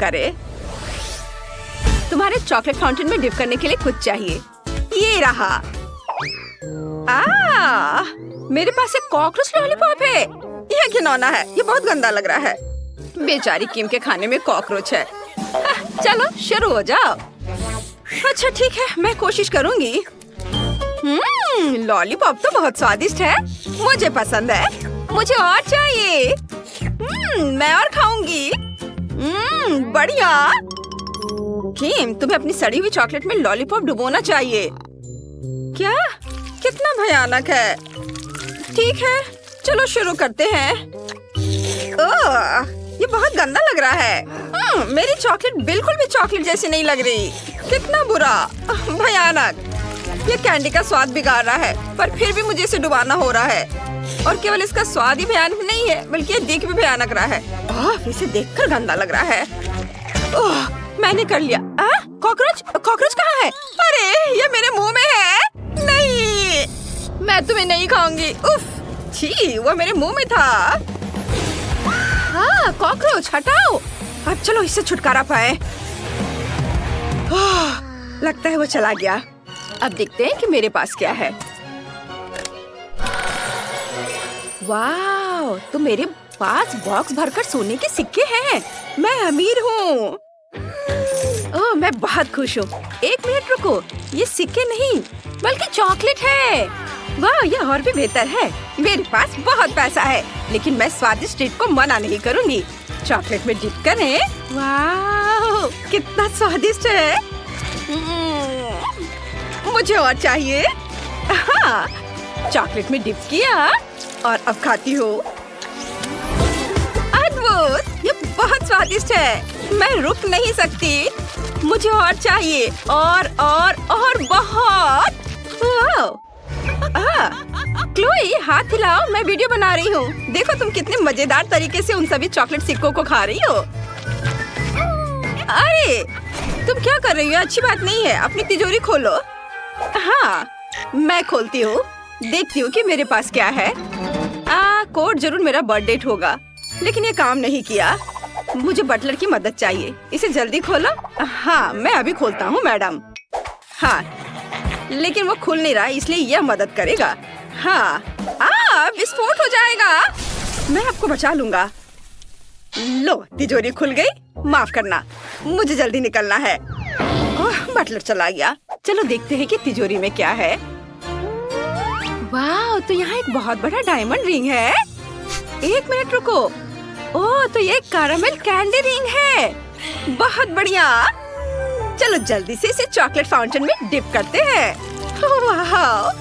करे। तुम्हारे chocolate fountain में डिप करने के लिए कुछ चाहिए। ये रहा। मेरे पास एक कॉकरोच लॉलीपॉप है। यह घिनौना है, ये बहुत गंदा लग रहा है। बेचारी किम के खाने में कॉकरोच है। चलो शुरू हो जाओ। अच्छा ठीक है, मैं कोशिश करूंगी। लॉलीपॉप तो बहुत स्वादिष्ट है, मुझे पसंद है। मुझे और चाहिए। मैं और खाऊंगी। बढ़िया। किम, तुम्हें अपनी सड़ी हुई चॉकलेट में लॉलीपॉप डुबोना चाहिए। क्या? कितना भयानक है। ठीक है, चलो शुरू करते हैं। ये बहुत गंदा लग रहा है। मेरी चॉकलेट बिल्कुल भी चॉकलेट जैसी नहीं लग रही। कितना बुरा, भयानक। ये कैंडी का स्वाद बिगाड़ रहा है, पर फिर भी मुझे इसे डुबाना हो रहा है। और केवल इसका स्वाद ही भयानक नहीं है, बल्कि ये देख भी भयानक रहा है। इसे देखकर गंदा लग रहा है। मैंने कर लिया। कॉकरोच, कॉकरोच कहाँ है? अरे ये मेरे मुंह में है। नहीं, मैं तुम्हें नहीं खाऊंगी। उफ, छी, वो मेरे मुंह में था। कॉकरोच हटाओ। अब चलो इससे छुटकारा पाए। लगता है वो चला गया। अब देखते हैं कि मेरे पास क्या है। वाह, तो मेरे पास बॉक्स भरकर सोने के सिक्के हैं। मैं अमीर हूँ। मैं बहुत खुश हूँ। एक मिनट रुको, ये सिक्के नहीं बल्कि चॉकलेट है। वाह, ये और भी बेहतर है। मेरे पास बहुत पैसा है, लेकिन मैं स्वादिष्ट ट्रीट को मना नहीं करूँगी। चॉकलेट में डिप करें। वाह, कितना स्वादिष्ट है। मुझे और चाहिए। चॉकलेट में डिप किया और अब खाती हूँ। अद्भुत, ये बहुत स्वादिष्ट है। मैं रुक नहीं सकती। मुझे और चाहिए, और बहुत। क्लोई, हाथ हिलाओ, मैं वीडियो बना रही हूँ। देखो तुम कितने मजेदार तरीके से उन सभी चॉकलेट सिक्कों को खा रही हो। अरे तुम क्या कर रही हो? अच्छी बात नहीं है। अपनी तिजोरी खोलो। मैं खोलती हूँ, देखती हूँ कि मेरे पास क्या है। कोड जरूर मेरा बर्थ डेट होगा, लेकिन ये काम नहीं किया। मुझे बटलर की मदद चाहिए। इसे जल्दी खोलो। मैं अभी खोलता हूँ मैडम। लेकिन वो खुल नहीं रहा, इसलिए यह मदद करेगा। विस्फोट हो जाएगा। मैं आपको बचा लूंगा। लो, तिजोरी खुल गई। माफ करना, मुझे जल्दी निकलना है। बटलर चला गया। चलो देखते हैं कि तिजोरी में क्या है। वाह, तो यहाँ एक बहुत बड़ा डायमंड रिंग है। एक मिनट रुको। तो ये कैरामेल कैंडी रिंग है। बहुत बढ़िया। चलो जल्दी से इसे चॉकलेट फाउंटेन में डिप करते हैं। वाह,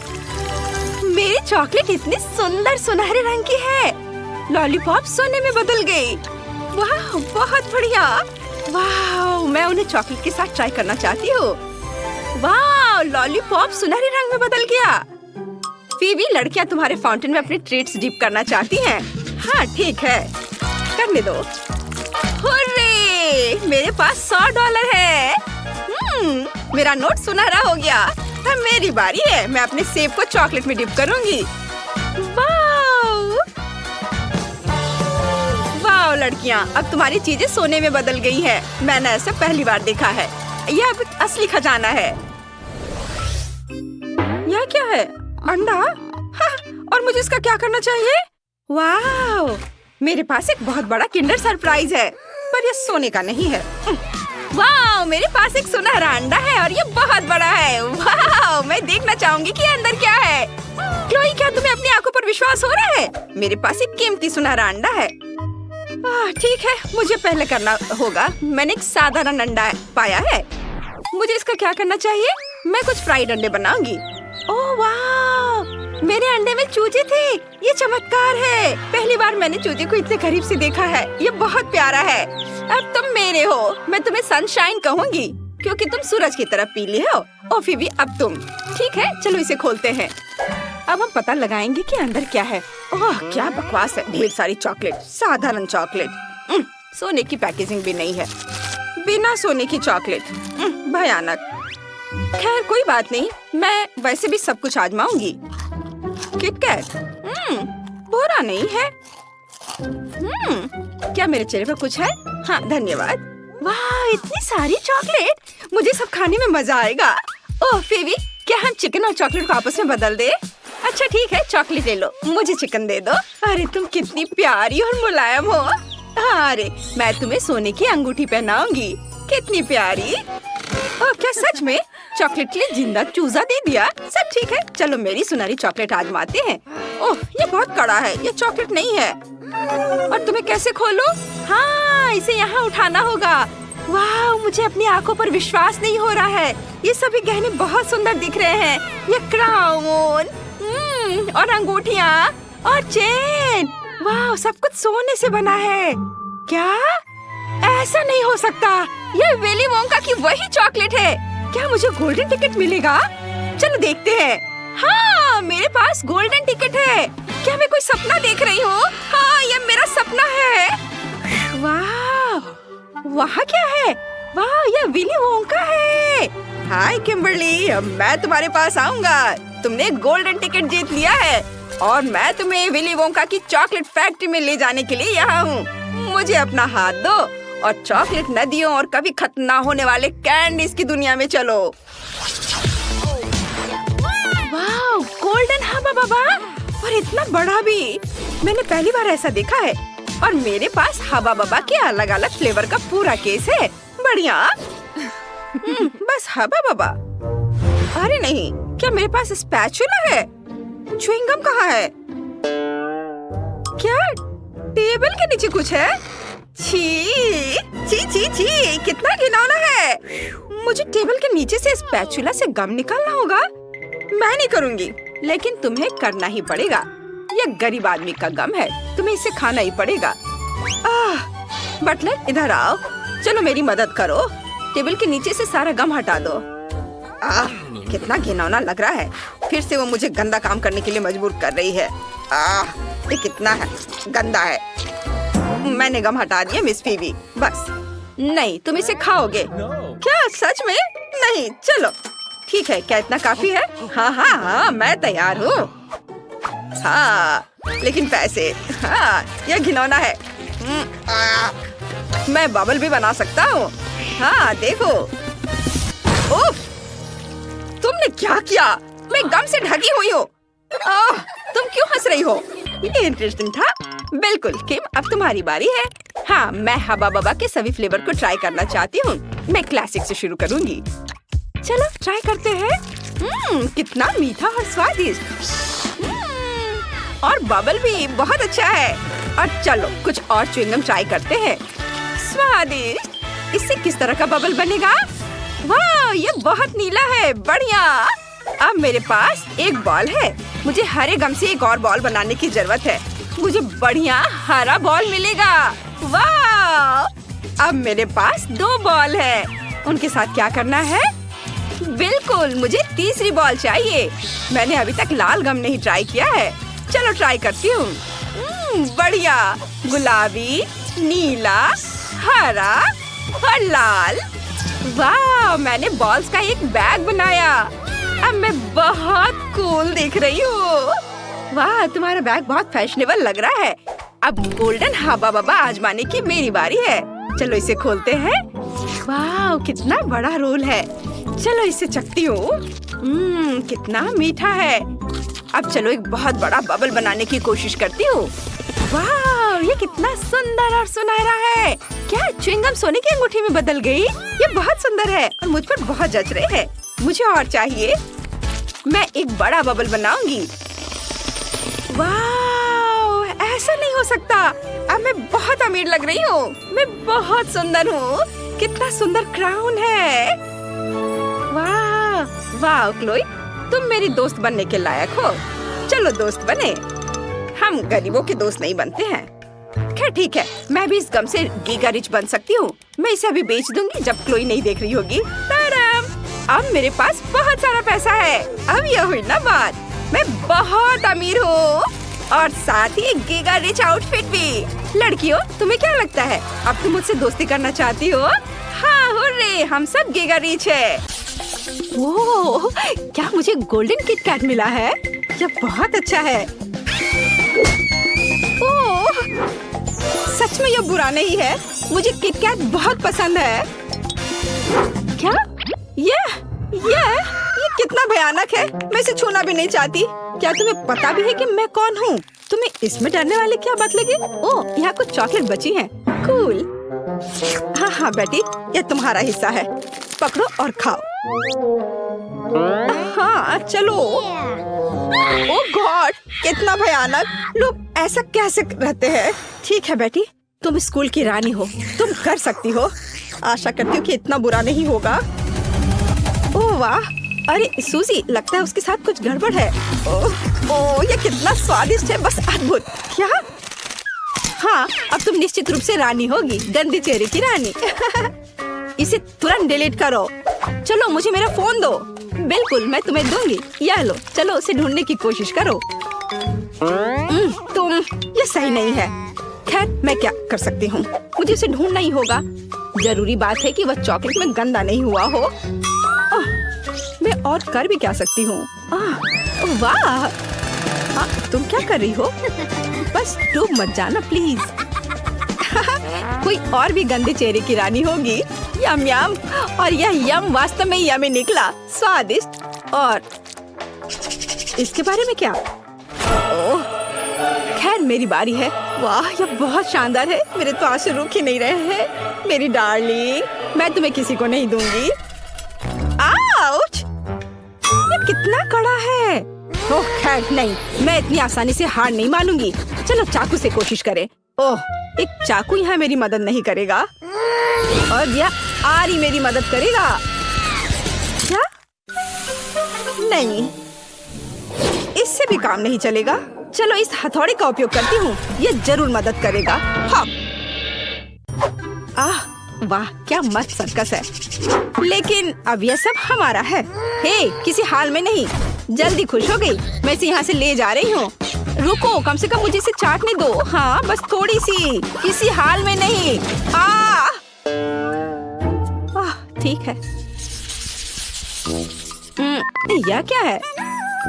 मेरी चॉकलेट इतनी सुंदर सुनहरे रंग की है। लॉलीपॉप सोने में बदल गई। वाह, बहुत बढ़िया। वाह, मैं उन्हें चॉकलेट के साथ ट्राई करना चाहती हूँ। वाह, लॉलीपॉप सुनहरे रंग में बदल गया। फीबी, लड़कियाँ तुम्हारे फाउंटेन में अपने ट्रीट्स डिप करना चाहती हैं। ठीक है, करने दो। हुर्रे, मेरे पास $100 है। मेरा नोट सुनहरा हो गया। अब मेरी बारी है। मैं अपने सेब को चॉकलेट में डिप करूंगी। वाह लड़कियाँ, अब तुम्हारी चीजें सोने में बदल गई हैं। मैंने ऐसा पहली बार देखा है। यह अब असली खजाना है। यह क्या है? अंडा? और मुझे इसका क्या करना चाहिए? वाह, मेरे पास एक बहुत बड़ा किंडर सरप्राइज है, पर यह सोने का नहीं है। वाह, मेरे पास एक सुनहरा अंडा है और ये बहुत बड़ा है। वाह, मैं देखना चाहूंगी कि अंदर क्या है। क्लोई, क्या तुम्हें अपनी आंखों पर विश्वास हो रहा है? मेरे पास एक कीमती सुनहरा अंडा है। ठीक है, मुझे पहले करना होगा। मैंने एक साधारण अंडा पाया है। मुझे इसका क्या करना चाहिए? मैं कुछ फ्राइड अंडे बनाऊंगी। ओह वाह, मेरे अंडे में चूजे थे। ये चमत्कार है। पहली बार मैंने चूजे को इतने करीब से देखा है। ये बहुत प्यारा है। अब तुम मेरे हो। मैं तुम्हें सनशाइन कहूंगी, क्योंकि तुम सूरज की तरफ पीली हो। और फिर भी अब तुम। ठीक है, चलो इसे खोलते हैं। अब हम पता लगाएंगे कि अंदर क्या है। ओह, क्या बकवास है। ढेर सारी चॉकलेट, साधारण चॉकलेट। सोने की पैकेजिंग भी नहीं है। बिना सोने की चॉकलेट, भयानक। खैर कोई बात नहीं, मैं वैसे भी सब कुछ आजमाऊंगी। किटकैट, बुरा नहीं है। क्या मेरे चेहरे पर कुछ है? हाँ, धन्यवाद। वाह, इतनी सारी चॉकलेट, मुझे सब खाने में मजा आएगा। ओह फेवी, क्या हम चिकन और चॉकलेट को आपस में बदल दे? अच्छा ठीक है, चॉकलेट ले लो, मुझे चिकन दे दो। अरे तुम कितनी प्यारी और मुलायम हो। अरे मैं तुम्हें सोने की अंगूठी पहनाऊंगी, कितनी प्यारी। ओह क्या सच में? चॉकलेट के लिए जिंदा चूजा दे दिया। सब ठीक है, चलो मेरी सुनहरी चॉकलेट आजमाते हैं। ओह ये बहुत कड़ा है, ये चॉकलेट नहीं है। और तुम्हें कैसे खोलूं? हाँ, इसे यहाँ उठाना होगा। वाह, मुझे अपनी आंखों पर विश्वास नहीं हो रहा है। ये सभी गहने बहुत सुंदर दिख रहे हैं। ये क्राउन, और अंगूठियाँ और चेन। वाह, सब कुछ सोने से बना है। क्या? ऐसा नहीं हो सकता, ये विली वोंका की वही चॉकलेट है। क्या मुझे गोल्डन टिकट मिलेगा? चलो देखते हैं। हाँ, मेरे पास गोल्डन टिकट है। क्या मैं कोई सपना देख रही हूँ? हाँ, ये मेरा सपना है। वाह, वहाँ क्या है? वाह, ये विली वोंका है। हाय किम्बरली, मैं तुम्हारे पास आऊंगा। तुमने गोल्डन टिकट जीत लिया है और मैं तुम्हें विली वोंका की चॉकलेट फैक्ट्री में ले जाने के लिए यहाँ हूँ। मुझे अपना हाथ दो और चॉकलेट नदियों और कभी खत्म ना होने वाले कैंडीज की दुनिया में चलो। वाह, गोल्डन हबा बबा, और इतना बड़ा भी। मैंने पहली बार ऐसा देखा है। और मेरे पास हबा बबा के अलग अलग फ्लेवर का पूरा केस है। बढ़िया। बस हबा बबा। अरे नहीं, क्या मेरे पास स्पैचुला है? च्युइंग गम कहाँ है? क्या टेबल के नीचे कुछ है? छी छी छी छी, कितना घिनौना है। मुझे टेबल के नीचे से स्पैचुला से गम निकालना होगा। मैं नहीं करूँगी, लेकिन तुम्हें करना ही पड़ेगा। यह गरीब आदमी का गम है, तुम्हें इसे खाना ही पड़ेगा। बटलर इधर आओ, चलो मेरी मदद करो। टेबल के नीचे से सारा गम हटा दो। कितना घिनौना लग रहा है। फिर से वो मुझे गंदा काम करने के लिए मजबूर कर रही है। ये कितना है गंदा है। मैंने गम हटा दिया मिस फीवी। बस नहीं, तुम इसे खाओगे क्या? सच में? नहीं, चलो ठीक है। क्या इतना काफी है? हाँ हाँ हाँ, मैं तैयार हूँ। हाँ, लेकिन पैसे। हाँ, यह घिनौना है। मैं बबल भी बना सकता हूँ। हाँ देखो। उफ, तुमने क्या किया? मैं गम से ढकी हुई हूँ। तुम क्यों हंस रही हो? ये इंटरेस्टिंग था। बिल्कुल किम, अब तुम्हारी बारी है। हाँ, मैं हबा बबा के सभी फ्लेवर को ट्राई करना चाहती हूँ। मैं क्लासिक से शुरू करूँगी। चलो ट्राई करते हैं। कितना मीठा और स्वादिष्ट। और बबल भी बहुत अच्छा है। और चलो कुछ और च्युइंगम ट्राई करते हैं। स्वादिष्ट। इससे किस तरह का बबल बनेगा? वाह, ये बहुत नीला है। बढ़िया। अब मेरे पास एक बॉल है। मुझे हरे गम से एक और बॉल बनाने की जरूरत है। मुझे बढ़िया हरा बॉल मिलेगा। वाह, अब मेरे पास 2 बॉल है। उनके साथ क्या करना है? बिल्कुल, मुझे तीसरी बॉल चाहिए। मैंने अभी तक लाल गम नहीं ट्राई किया है। चलो ट्राई करती हूँ। बढ़िया, गुलाबी, नीला, हरा और लाल। वाह, मैंने बॉल्स का एक बैग बनाया। अब मैं बहुत कूल दिख रही हूँ। वाह, तुम्हारा बैग बहुत फैशनेबल लग रहा है। अब गोल्डन हबा बबा आजमाने की मेरी बारी है। चलो इसे खोलते हैं। वाह, कितना बड़ा रोल है। चलो इसे चखती हूँ। कितना मीठा है। अब चलो एक बहुत बड़ा बबल बनाने की कोशिश करती हूँ। वाह, ये कितना सुंदर और सुनहरा है। क्या च्युइंगम सोने की अंगूठी में बदल गई? ये बहुत सुंदर है और मुझ पर बहुत जच रहे हैं। मुझे और चाहिए। मैं एक बड़ा बबल बनाऊंगी। वाह, ऐसा नहीं हो सकता। अब मैं बहुत अमीर लग रही हूँ। मैं बहुत सुंदर हूँ। कितना सुंदर क्राउन है। वाह वाह क्लोई, तुम मेरी दोस्त बनने के लायक हो। चलो दोस्त बने। हम गरीबों के दोस्त नहीं बनते हैं। खैर ठीक है, मैं भी इस गम से गीगा रिच बन सकती हूँ। मैं इसे अभी बेच दूंगी जब क्लोई नहीं देख रही होगी। अब मेरे पास बहुत सारा पैसा है। अब यह हुई ना बात, मैं बहुत अमीर हूँ और साथ ही गीगा रिच आउटफिट भी। लड़कियों, तुम्हें क्या लगता है, अब तुम मुझसे दोस्ती करना चाहती हो? हाँ हुर्रे, हम सब गीगा रिच है। ओह, क्या मुझे गोल्डन किट कैट मिला है? यह बहुत अच्छा है। ओह, सच में यह बुरा नहीं है। मुझे किटकैट बहुत पसंद है। क्या? ये कितना भयानक है। मैं इसे छूना भी नहीं चाहती। क्या तुम्हें पता भी है कि मैं कौन हूँ? तुम्हें इसमें डरने वाली क्या बात लगी? ओह, यहाँ कुछ चॉकलेट बची हैं। कूल। हाँ बेटी, ये तुम्हारा हिस्सा है। पकड़ो और खाओ। हाँ चलो। ओह गॉड, कितना भयानक। लोग ऐसा कैसे रहते हैं? ठीक है बेटी, तुम स्कूल की रानी हो, तुम कर सकती हो। आशा करती हूँ कि इतना बुरा नहीं होगा। ओह वाह, अरे सूजी, लगता है उसके साथ कुछ गड़बड़ है। ओह, ये कितना स्वादिष्ट है, बस अद्भुत। क्या? हाँ, अब तुम निश्चित रूप से रानी होगी, गंदी चेहरे की रानी। इसे तुरंत डिलीट करो। चलो मुझे मेरा फोन दो। बिल्कुल, मैं तुम्हें दूंगी। यह लो, चलो उसे ढूंढने की कोशिश करो। ये सही नहीं है। खैर, मैं क्या कर सकती हूँ? मुझे उसे ढूंढना ही होगा। जरूरी बात है कि वह चॉकलेट में गंदा नहीं हुआ हो। मैं और कर भी क्या सकती हूँ? वाह, तुम क्या कर रही हो? बस डूब मत जाना प्लीज। कोई और भी गंदे चेहरे की रानी होगी। यम यम। और यह यम वास्तव में यमी निकला, स्वादिष्ट। और इसके बारे में क्या? ओह, खैर मेरी बारी है। वाह, यह बहुत शानदार है। मेरे तो आंसू रुक ही नहीं रहे हैं। मेरी डार्लिंग, मैं तुम्हें किसी को नहीं दूंगी। आउच! ये कितना कड़ा है। ओह खैर नहीं, मैं इतनी आसानी से हार नहीं मानूंगी। चलो चाकू से कोशिश करें। ओह, एक चाकू यहाँ मेरी मदद नहीं करेगा, और यह आरी मेरी मदद करेगा। क्या? नहीं, इससे भी काम नहीं चलेगा। चलो इस हथौड़े का उपयोग करती हूँ, ये जरूर मदद करेगा। हाँ। वाह, क्या मस्त सर्कस है। लेकिन अब यह सब हमारा है। हे, किसी हाल में नहीं। जल्दी खुश हो गई। मैं इसे यहाँ से ले जा रही हूँ। रुको, कम से कम मुझे इसे चाटने दो। हाँ, बस थोड़ी सी। किसी हाल में नहीं। ठीक है। यह क्या है?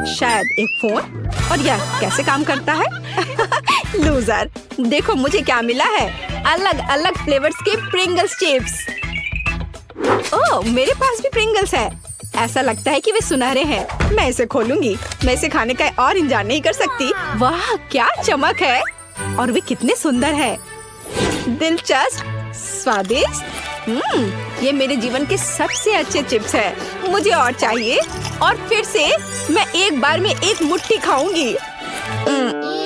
शायद एक फोन। और यह कैसे काम करता है? लूजर, देखो मुझे क्या मिला है। अलग अलग फ्लेवर्स के प्रिंगल्स चिप्स। ओह, मेरे पास भी प्रिंगल्स है। ऐसा लगता है कि वे सुनहरे हैं। मैं इसे खोलूंगी। मैं इसे खाने का और इंतजार नहीं कर सकती। वाह, क्या चमक है। और वे कितने सुंदर है। दिलचस्प, स्वादिष्ट। ये मेरे जीवन के सबसे अच्छे चिप्स है। मुझे और चाहिए। और फिर से मैं एक बार में एक मुट्ठी खाऊंगी।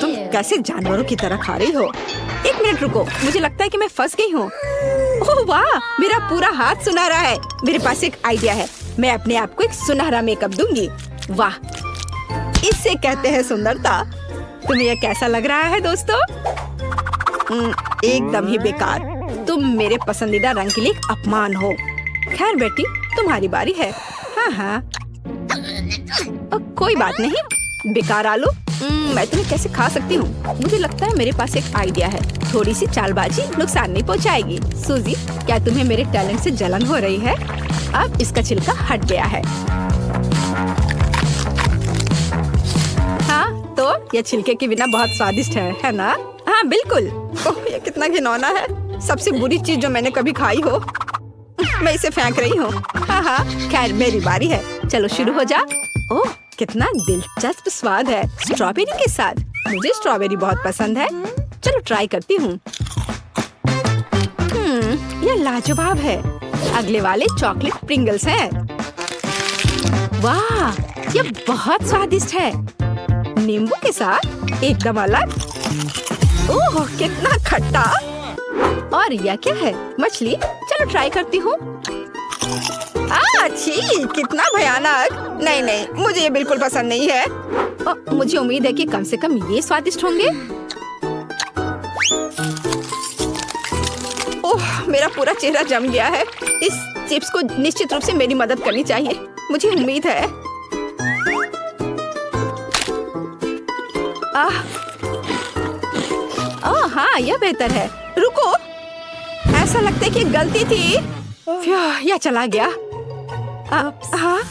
तुम कैसे जानवरों की तरह खा रही हो? एक मिनट रुको, मुझे लगता है कि मैं फंस गई हूँ। ओह वाह, मेरा पूरा हाथ सुनहरा है। मेरे पास एक आइडिया है। मैं अपने आप को एक सुनहरा मेकअप दूंगी। वाह, इससे कहते हैं सुंदरता। तुम्हें यह कैसा लग रहा है दोस्तों? एकदम ही बेकार। तुम मेरे पसंदीदा रंग के लिए एक अपमान हो। खैर बेटी, तुम्हारी बारी है। हाँ, कोई बात नहीं। बेकार आलू, मैं तुम्हें कैसे खा सकती हूँ? मुझे लगता है मेरे पास एक आइडिया है। थोड़ी सी चालबाजी नुकसान नहीं पहुँचाएगी। सूजी, क्या तुम्हें मेरे टैलेंट से जलन हो रही है? अब इसका छिलका हट गया है। हाँ, तो यह छिलके के बिना बहुत स्वादिष्ट है ना? हाँ बिल्कुल। ओह, ये कितना घिनौना है। सबसे बुरी चीज जो मैंने कभी खाई हो। मैं इसे फेंक रही हूँ। हाँ, खैर मेरी बारी है। चलो शुरू हो जा। ओह, कितना दिलचस्प स्वाद है स्ट्रॉबेरी के साथ। मुझे स्ट्रॉबेरी बहुत पसंद है। चलो ट्राई करती हूँ। यह लाजवाब है। अगले वाले चॉकलेट प्रिंगल्स हैं। वाह, यह बहुत स्वादिष्ट है। नींबू के साथ एकदम अलग। ओह, कितना खट्टा। और यह क्या है? मछली। चलो ट्राई करती हूँ। छी, कितना भयानक। नहीं, मुझे ये बिल्कुल पसंद नहीं है। मुझे उम्मीद है कि कम से कम ये स्वादिष्ट होंगे। ओह, मेरा पूरा चेहरा जम गया है। इस चिप्स को निश्चित रूप से मेरी मदद करनी चाहिए। मुझे उम्मीद है। हाँ, यह बेहतर है। रुको, ऐसा लगता है कि गलती थी। यह चला गया। हाँ,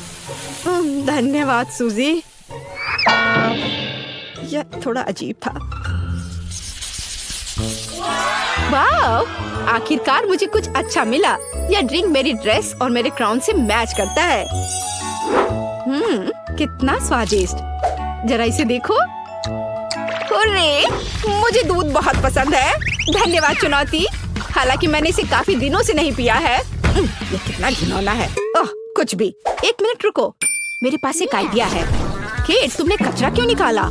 धन्यवाद सूजी। यह थोड़ा अजीब था। वाह, आखिरकार मुझे कुछ अच्छा मिला। यह ड्रिंक मेरी ड्रेस और मेरे क्राउन से मैच करता है। कितना स्वादिष्ट, जरा इसे देखो। हुर्रे, मुझे दूध बहुत पसंद है। धन्यवाद चुनौती, हालांकि मैंने इसे काफी दिनों से नहीं पिया है। ये कितना घिनौना है। ओह, कुछ भी। एक मिनट रुको, मेरे पास एक आइडिया है। केट, तुमने कचरा क्यों निकाला?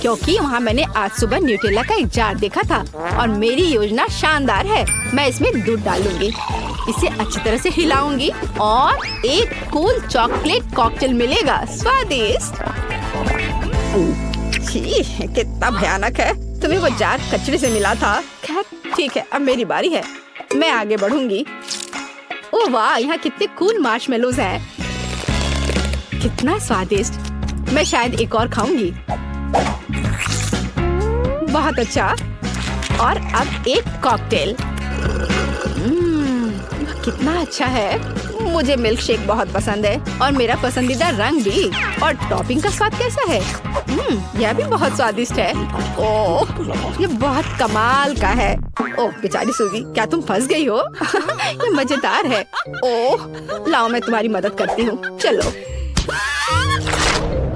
क्योंकि वहाँ मैंने आज सुबह न्यूटेला का एक जार देखा था और मेरी योजना शानदार है। मैं इसमें दूध डालूंगी, इसे अच्छी तरह से हिलाऊंगी और एक कूल चॉकलेट कॉकटेल मिलेगा। स्वादिष्ट। छी, कितना भयानक है। तुम्हें वो जार कचरे से मिला था। खैर ठीक है, अब मेरी बारी है। मैं आगे बढ़ूंगी। ओह वाह, यहाँ कितने कूल मार्शमेलोज हैं। कितना स्वादिष्ट। मैं शायद एक और खाऊंगी। बहुत अच्छा। और अब एक कॉकटेल। कितना अच्छा है। मुझे मिल्क शेक बहुत पसंद है और मेरा पसंदीदा रंग भी। और टॉपिंग का स्वाद कैसा है? यह भी बहुत स्वादिष्ट है। ओह, ये बहुत कमाल का है। ओह बेचारी सूजी, क्या तुम फंस गई हो? ये मजेदार है। ओह, लाओ मैं तुम्हारी मदद करती हूँ। चलो।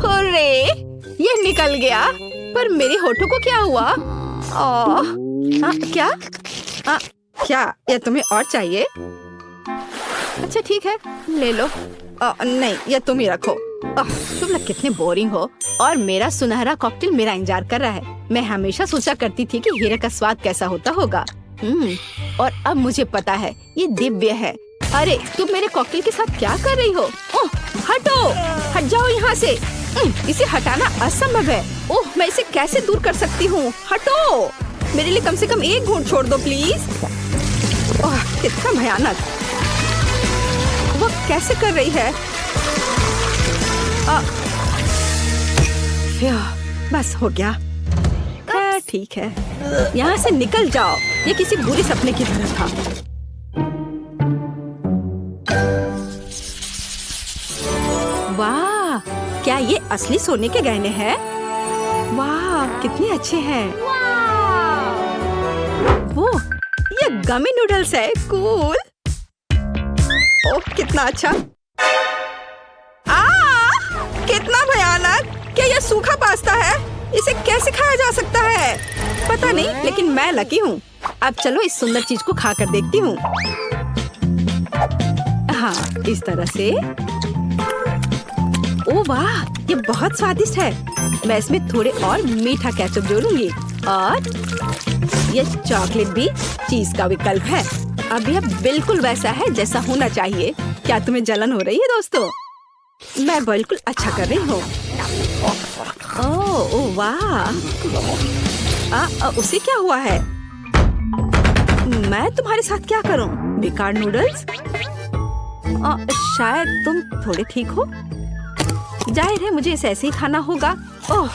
हुर्रे, ये निकल गया। पर मेरे होठों को क्या हुआ? क्या? क्या यह तुम्हें और चाहिए? अच्छा ठीक है, ले लो। नहीं, यह तुम ही रखो। तुम लोग कितने बोरिंग हो। और मेरा सुनहरा कॉकटेल मेरा इंतजार कर रहा है। मैं हमेशा सोचा करती थी कि हीरे का स्वाद कैसा होता होगा। और अब मुझे पता है, ये दिव्य है। अरे तुम मेरे कॉकटेल के साथ क्या कर रही हो? ओह, हटो, हट जाओ यहाँ से। इसे हटाना असंभव है। ओह, मैं इसे कैसे दूर कर सकती हूँ? हटो, मेरे लिए कम से कम एक घूंट छोड़ दो प्लीज। ओह, कितना भयानक। वो कैसे कर रही है? बस हो गया। ठीक है, यहाँ से निकल जाओ। ये किसी बुरे सपने की तरह था। वाह, क्या ये असली सोने के गहने हैं? वाह, कितने अच्छे हैं। वो ये गमी नूडल्स है। कूल। ओह, कितना अच्छा। कितना भयानक। क्या यह सूखा पास्ता है? इसे कैसे खाया जा सकता है? पता नहीं, लेकिन मैं लकी हूँ। अब चलो इस सुंदर चीज को खा कर देखती हूँ। हाँ, इस तरह से। ओह वाह, ये बहुत स्वादिष्ट है। मैं इसमें थोड़े और मीठा केचप जोड़ूंगी। और ये चॉकलेट भी चीज का विकल्प है। अब यह बिल्कुल वैसा है जैसा होना चाहिए। क्या तुम्हें जलन हो रही है दोस्तों? मैं बिल्कुल अच्छा कर रही हूँ। ओह वाह, उसे क्या हुआ है? मैं तुम्हारे साथ क्या करूँ? बेकार नूडल्स। शायद तुम थोड़े ठीक हो। जाहिर है मुझे इसे ऐसे ही खाना होगा। ओह,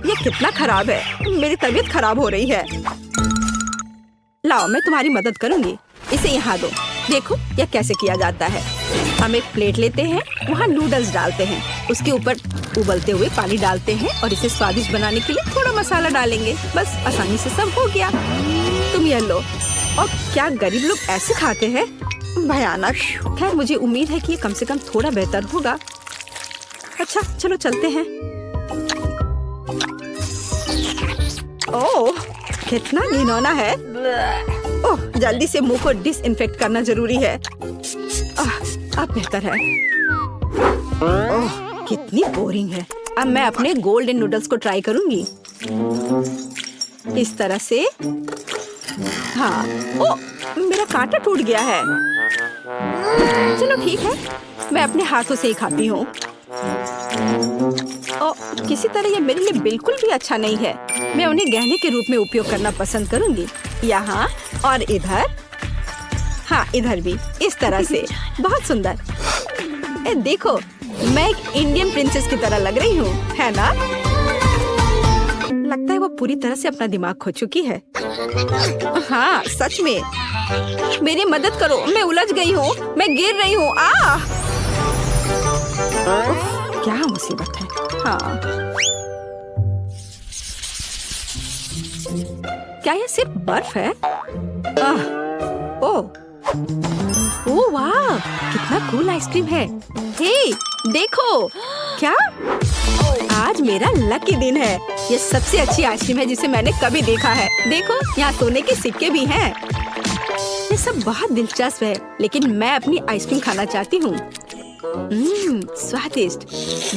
ये कितना खराब है। मेरी तबीयत खराब हो रही है। लाओ, मैं तुम्हारी मदद करूंगी। इसे यहाँ दो। देखो यह कैसे किया जाता है। हम एक प्लेट लेते हैं, वहाँ नूडल्स डालते हैं, उसके ऊपर उबलते हुए पानी डालते हैं और इसे स्वादिष्ट बनाने के लिए थोड़ा मसाला डालेंगे। बस आसानी से सब हो गया। तुम यह लो। और क्या गरीब लोग ऐसे खाते हैं? भयानक। खैर मुझे उम्मीद है कि ये कम से कम थोड़ा बेहतर होगा। अच्छा चलो चलते हैं। ओह, कितना घिनौना है। ओह, जल्दी से मुंह को डिसइंफेक्ट करना जरूरी है। अब बेहतर है। ओह, कितनी बोरिंग है। अब मैं अपने गोल्डन नूडल्स को ट्राई करूंगी। इस तरह से। हाँ, ओह, मेरा कांटा टूट गया है। चलो ठीक है, मैं अपने हाथों से ही खाती हूँ। किसी तरह ये मेरे लिए बिल्कुल भी अच्छा नहीं है। मैं उन्हें गहने के रूप में उपयोग करना पसंद करूंगी। यहाँ और इधर। हाँ, इधर भी इस तरह से। बहुत सुंदर। देखो, मैं एक इंडियन प्रिंसेस की तरह लग रही हूँ, है ना? लगता है वो पूरी तरह से अपना दिमाग खो चुकी है। हाँ, सच में। मेरी मदद करो, मैं उलझ गई हूँ, मैं गिर रही हूँ। क्या मुसीबत है। हाँ, क्या ये सिर्फ बर्फ है? ओह वाह, कितना कूल आइसक्रीम है। हे, देखो क्या? आज मेरा लकी दिन है। ये सबसे अच्छी आइसक्रीम है जिसे मैंने कभी देखा है। देखो, यहाँ सोने के सिक्के भी हैं। ये सब बहुत दिलचस्प है, लेकिन मैं अपनी आइसक्रीम खाना चाहती हूँ। स्वादिष्ट,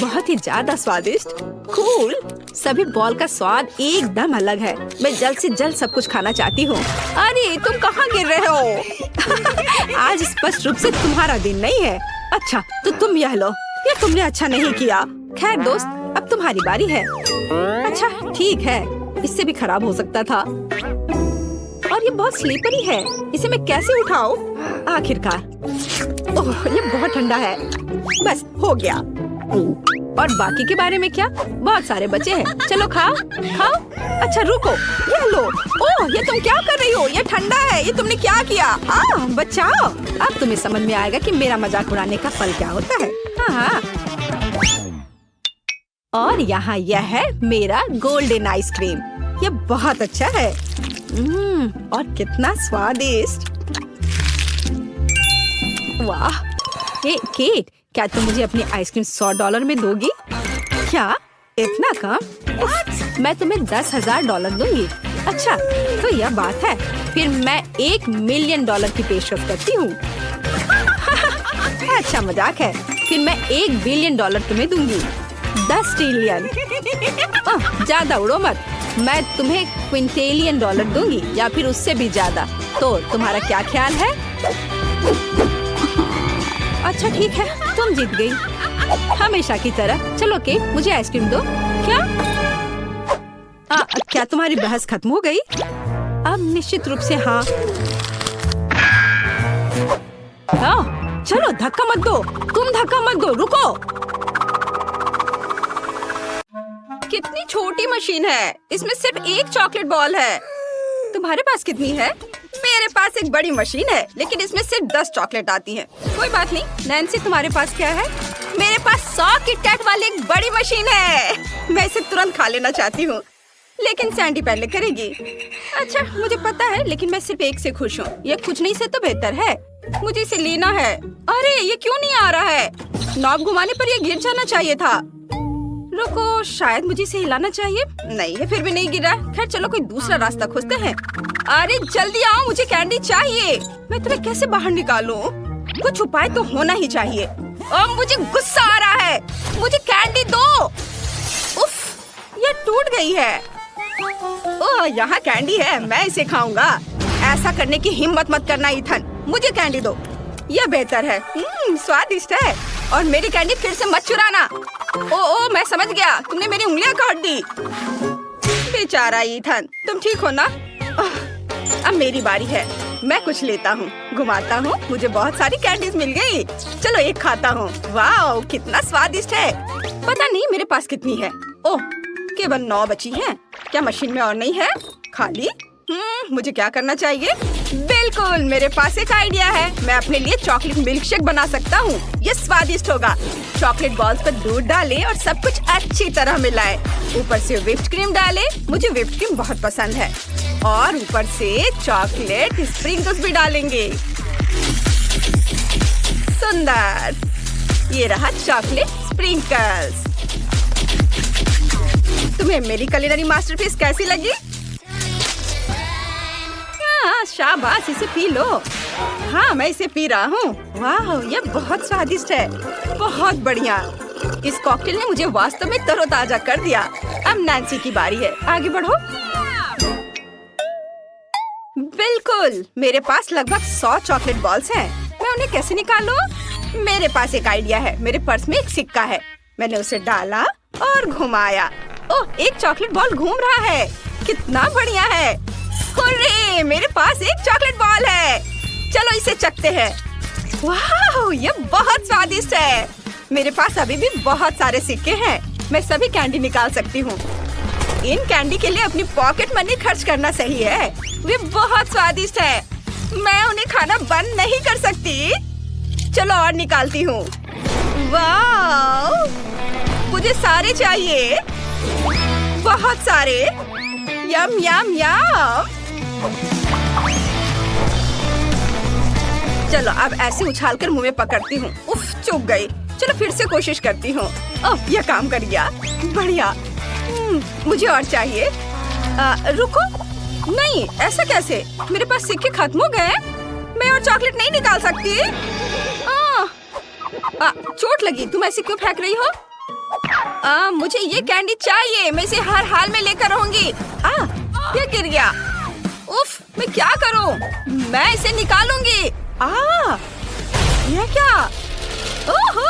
बहुत ही ज्यादा स्वादिष्ट। कूल। सभी बॉल का स्वाद एकदम अलग है। मैं जल्द से जल्द सब कुछ खाना चाहती हूँ। अरे तुम कहाँ गिर रहे हो? आज स्पष्ट रूप से तुम्हारा दिन नहीं है। अच्छा, तो तुम यह लो। ये तुमने अच्छा नहीं किया। खैर दोस्त, अब तुम्हारी बारी है। अच्छा ठीक है, इससे भी खराब हो सकता था। और ये बहुत स्लीपरी है, इसे मैं कैसे उठाऊं? आखिरकार, ओह ये बहुत ठंडा है। बस हो गया। और बाकी के बारे में क्या? बहुत सारे बचे हैं। चलो खाओ खाओ। अच्छा रुको, ये लो। ओह ये तुम क्या कर रही हो? ये ठंडा है। ये तुमने क्या किया? बचाओ। अब तुम्हें समझ में आएगा कि मेरा मजाक उड़ाने का फल क्या होता है। हाँ। और यहाँ यह है मेरा गोल्डन आइसक्रीम। ये बहुत अच्छा है। और कितना स्वादिष्ट। वाह। हे केट, क्या तुम मुझे अपनी आइसक्रीम $100 में दोगी? क्या इतना कम? मैं तुम्हें $10,000 दूंगी। अच्छा तो यह बात है। फिर मैं $1 मिलियन की पेशकश करती हूँ। अच्छा मजाक है। फिर मैं $1 बिलियन तुम्हें दूंगी। 10 ट्रिलियन। ज्यादा उड़ो मत। मैं तुम्हें क्विंटेलियन डॉलर दूंगी या फिर उससे भी ज्यादा। तो तुम्हारा क्या ख्याल है? अच्छा ठीक है, तुम जीत गई हमेशा की तरह। चलो केट, मुझे आइसक्रीम दो। क्या? क्या तुम्हारी बहस खत्म हो गई? अब निश्चित रूप से हाँ। चलो धक्का मत दो। तुम धक्का मत दो, रुको। कितनी छोटी मशीन है। इसमें सिर्फ एक चॉकलेट बॉल है। तुम्हारे पास कितनी है? मेरे पास एक बड़ी मशीन है, लेकिन इसमें सिर्फ 10 चॉकलेट आती हैं। कोई बात नहीं। नैन्सी तुम्हारे पास क्या है? मेरे पास 100 किटकैट वाली एक बड़ी मशीन है। मैं इसे तुरंत खा लेना चाहती हूँ, लेकिन सैंडी पहले करेगी। अच्छा मुझे पता है, लेकिन मैं सिर्फ एक से खुश हूँ। ये कुछ नहीं से तो बेहतर है। मुझे इसे लेना है। अरे ये क्यों नहीं आ रहा है? नॉब घुमाने पर ये गिर जाना चाहिए था। रुको, शायद मुझे इसे हिलाना चाहिए। नहीं है, फिर भी नहीं गिरा। खैर चलो कोई दूसरा रास्ता खोजते हैं। अरे जल्दी आओ, मुझे कैंडी चाहिए। मैं तुम्हें कैसे बाहर निकालूं? कुछ उपाय तो होना ही चाहिए। मुझे गुस्सा आ रहा है। मुझे कैंडी दो। उफ, ये टूट गई है। ओह यहाँ कैंडी है, मैं इसे खाऊंगा। ऐसा करने की हिम्मत मत करना इथन। मुझे कैंडी दो, यह बेहतर है। स्वादिष्ट है। और मेरी कैंडी फिर से मत चुराना। ओ मैं समझ गया, तुमने मेरी उंगलियां काट दी। बेचारा इथन, तुम ठीक हो ना? अब मेरी बारी है। मैं कुछ लेता हूँ, घुमाता हूँ। मुझे बहुत सारी कैंडीज मिल गई। चलो एक खाता हूँ। वाह कितना स्वादिष्ट है। पता नहीं मेरे पास कितनी है। ओह केवल 9 बची हैं। क्या मशीन में और नहीं है? खाली। मुझे क्या करना चाहिए? बिल्कुल, मेरे पास एक आइडिया है। मैं अपने लिए चॉकलेट मिल्क शेक बना सकता हूँ। ये स्वादिष्ट होगा। चॉकलेट बॉल्स पर दूध डालें और सब कुछ अच्छी तरह मिलाएं। ऊपर से व्हिप्ड क्रीम डालें। मुझे व्हिप्ड क्रीम बहुत पसंद है। और ऊपर से चॉकलेट स्प्रिंकल्स भी डालेंगे। सुंदर, ये रहा चॉकलेट स्प्रिंकल्स। तुम्हें मेरी कुलिनरी मास्टरपीस कैसी लगी? शाबाश, इसे पी लो। हाँ मैं इसे पी रहा हूँ। वाह ये बहुत स्वादिष्ट है। बहुत बढ़िया। इस कॉकटेल ने मुझे वास्तव में तरोताजा कर दिया। अब नैन्सी की बारी है। आगे बढ़ो। बिल्कुल, मेरे पास लगभग 100 चॉकलेट बॉल्स हैं। मैं उन्हें कैसे निकालूं? मेरे पास एक आइडिया है। मेरे पर्स में एक सिक्का है। मैंने उसे डाला और घुमाया। ओह एक चॉकलेट बॉल घूम रहा है। कितना बढ़िया है। हुर्रे, मेरे पास एक चॉकलेट बॉल है। चलो इसे चखते हैं। वाह ये बहुत स्वादिष्ट है। मेरे पास अभी भी बहुत सारे सिक्के हैं। मैं सभी कैंडी निकाल सकती हूँ। इन कैंडी के लिए अपनी पॉकेट मनी खर्च करना सही है। वे बहुत स्वादिष्ट है। मैं उन्हें खाना बंद नहीं कर सकती। चलो और निकालती हूँ। वाह मुझे सारे चाहिए, बहुत सारे। यम यम यम। चलो अब ऐसे उछालकर मुंह में पकड़ती हूँ। उफ, चुप गई। चलो फिर से कोशिश करती हूँ। ओह, यह काम कर गया। बढ़िया। मुझे और चाहिए। रुको, नहीं, ऐसा कैसे? मेरे पास सिक्के खत्म हो गए। मैं और चॉकलेट नहीं निकाल सकती। चोट लगी। तुम ऐसे क्यों फेंक रही हो? मुझे ये कैंडी चाहिए। मैं इसे हर हाल में लेकर रहूंगी। ये गिर गया। उफ, मैं क्या करूं? मैं इसे निकालूंगी। ये क्या? ओहो,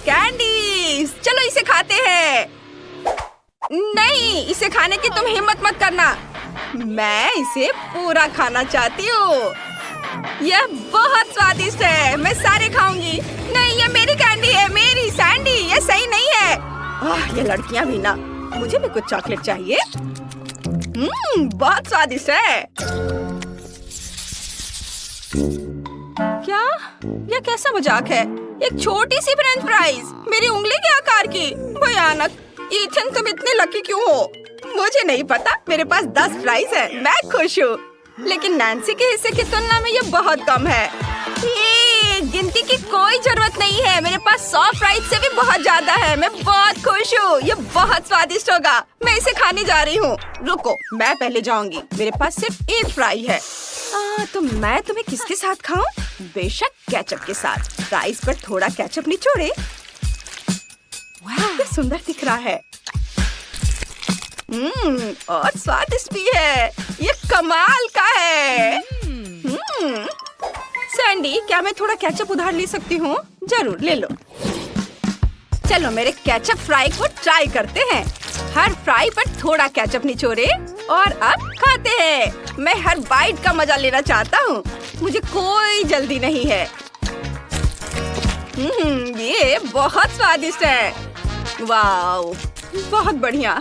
कैंडी। चलो इसे खाते हैं। नहीं, इसे खाने की तुम हिम्मत मत करना। मैं इसे पूरा खाना चाहती हूँ। यह बहुत स्वादिष्ट है। मैं सारे खाऊंगी। नहीं, ये मेरी कैंडी है, मेरी सैंडी। ये सही नहीं है। ये लड़कियां भी ना। मुझे भी कुछ चॉकलेट चाहिए। बहुत स्वादिष्ट है। क्या? यह कैसा मजाक है? एक छोटी सी फ्रेंच फ्राइज मेरी उंगली के आकार की। भयानक। ईथन, तुम इतने लकी क्यों हो? मुझे नहीं पता। मेरे पास 10 फ्राइज है। मैं खुश हूँ। लेकिन नैन्सी के हिस्से की तुलना में ये बहुत कम है। ये गिनती की कोई जरूरत नहीं है। मेरे पास 100 फ्राइज से भी बहुत ज्यादा है। मैं बहुत खुश हूँ। ये बहुत स्वादिष्ट होगा। मैं इसे खाने जा रही हूँ। रुको, मैं पहले जाऊंगी। मेरे पास सिर्फ एक फ्राई है। तो मैं तुम्हें किसके साथ खाऊं? बेशक केचप के साथ। फ्राइज पर थोड़ा केचप निचोड़े। वाह, ये सुंदर दिख रहा है। और स्वादिष्ट भी है। ये कमाल का है। सैंडी, क्या मैं थोड़ा केचप उधार ले सकती हूँ? जरूर, ले लो। चलो मेरे केचप फ्राई को ट्राई करते हैं। हर फ्राई पर थोड़ा केचप निचोड़े और अब खाते हैं। मैं हर बाइट का मजा लेना चाहता हूँ। मुझे कोई जल्दी नहीं है। ये बहुत स्वादिष्ट है। वाओ, बहुत बढ़िया।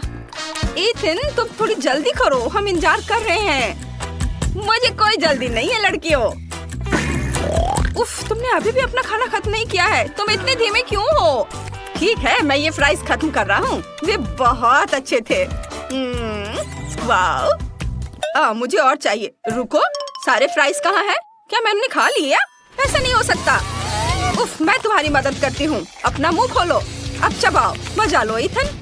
ईथन, तुम थोड़ी जल्दी करो। हम इंतजार कर रहे हैं। मुझे कोई जल्दी नहीं है लड़कियों। उफ, तुमने अभी भी अपना खाना खत्म नहीं किया है। तुम इतने धीमे क्यों हो? ठीक है, मैं ये फ्राइज खत्म कर रहा हूँ। वे बहुत अच्छे थे। वाओ। मुझे और चाहिए। रुको, सारे फ्राइज कहाँ हैं? क्या मैंने खा लिया? ऐसा नहीं हो सकता। उफ, मैं तुम्हारी मदद करती हूँ। अपना मुंह खोलो। अब चबाओ, मजा लो ईथन।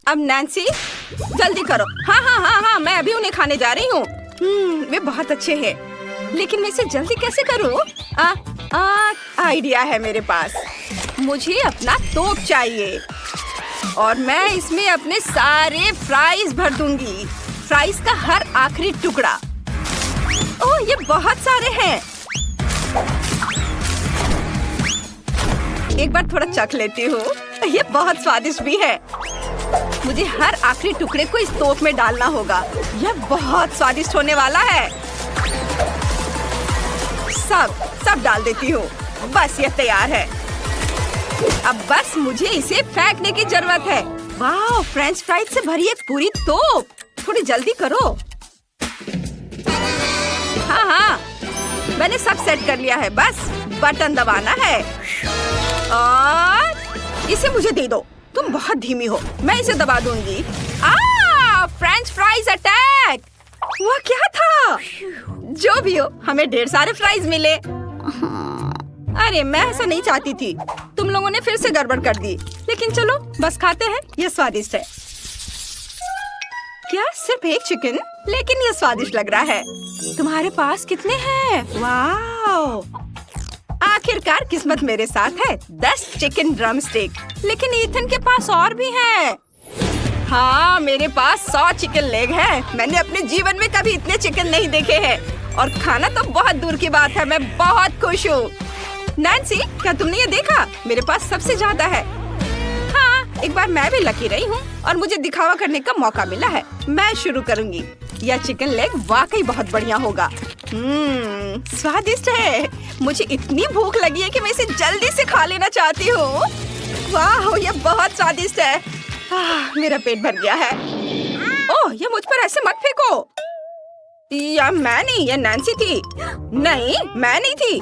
अब नैन्सी, जल्दी करो। हाँ, मैं अभी उन्हें खाने जा रही हूँ। वे बहुत अच्छे हैं। लेकिन मैं इसे जल्दी कैसे करूँ? आइडिया है मेरे पास। मुझे अपना तोप चाहिए और मैं इसमें अपने सारे फ्राइज भर दूंगी। फ्राइज का हर आखिरी टुकड़ा। ओह, ये बहुत सारे हैं। एक बार थोड़ा चख लेती हूँ। ये बहुत स्वादिष्ट भी है। मुझे हर आखिरी टुकड़े को इस तोप में डालना होगा। यह बहुत स्वादिष्ट होने वाला है। सब डाल देती हूँ। बस ये तैयार है। अब बस मुझे इसे फेंकने की जरूरत है। वाह, फ्रेंच फ्राइज से भरी एक पूरी तोप। थोड़ी जल्दी करो। हाँ, मैंने सब सेट कर लिया है। बस बटन दबाना है और इसे मुझे दे दो। तुम बहुत धीमी हो। मैं इसे दबा दूंगी। French fries attack. वह क्या था? जो भी हो, हमें ढेर सारे फ्राइज मिले। अरे, मैं ऐसा नहीं चाहती थी। तुम लोगों ने फिर से गड़बड़ कर दी। लेकिन चलो, बस खाते हैं। यह स्वादिष्ट है। क्या सिर्फ एक चिकन? लेकिन यह स्वादिष्ट लग रहा है। तुम्हारे पास कितने हैं? वाओ, आखिरकार किस्मत मेरे साथ है। 10 चिकन ड्रम स्टिक। लेकिन ईथन के पास और भी है। हाँ, मेरे पास 100 चिकन लेग है। मैंने अपने जीवन में कभी इतने चिकन नहीं देखे हैं। और खाना तो बहुत दूर की बात है। मैं बहुत खुश हूँ। नैन्सी, क्या तुमने ये देखा? मेरे पास सबसे ज्यादा है। हाँ, एक बार मैं भी लकी रही हूँ और मुझे दिखावा करने का मौका मिला है। मैं शुरू करूँगी। यह चिकन लेग वाकई बहुत बढ़िया होगा। स्वादिष्ट है। मुझे इतनी भूख लगी है कि मैं इसे जल्दी से खा लेना चाहती हूँ। वाह, यह बहुत स्वादिष्ट है। मेरा पेट भर गया है। ओह, ये मुझ पर ऐसे मत फेंको। या मैं नहीं, यह नैन्सी थी। नहीं, मैं नहीं थी।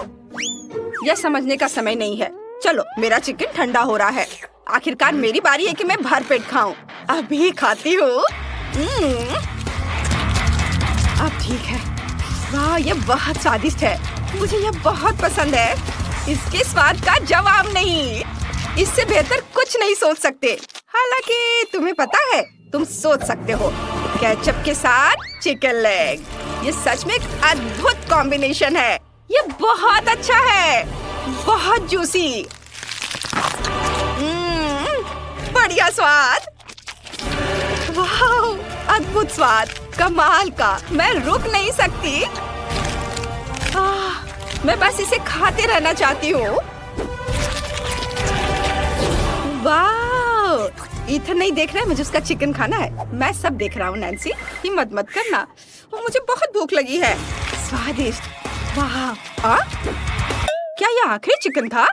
यह समझने का समय नहीं है। चलो, मेरा चिकन ठंडा हो रहा है। आखिरकार मेरी बारी है कि मैं भर पेट खाऊं। अभी खाती हूँ। अब ठीक है। वाह, ये बहुत स्वादिष्ट है। मुझे ये बहुत पसंद है। इसके स्वाद का जवाब नहीं। इससे बेहतर कुछ नहीं सोच सकते। हालांकि तुम्हें पता है, तुम सोच सकते हो। केचप के साथ चिकन लेग, ये सच में एक अद्भुत कॉम्बिनेशन है। ये बहुत अच्छा है, बहुत जूसी। बढ़िया स्वाद। वाह, अद्भुत स्वाद, कमाल का। मैं रुक नहीं सकती। मैं बस इसे खाते रहना चाहती हूँ। वाह, इथन नहीं देख रहा है, मुझे उसका चिकन खाना है। मैं सब देख रहा हूँ नैन्सी, हिम्मत मत करना। और मुझे बहुत भूख लगी है। स्वादिष्ट। वाह, क्या ये आखिरी चिकन था?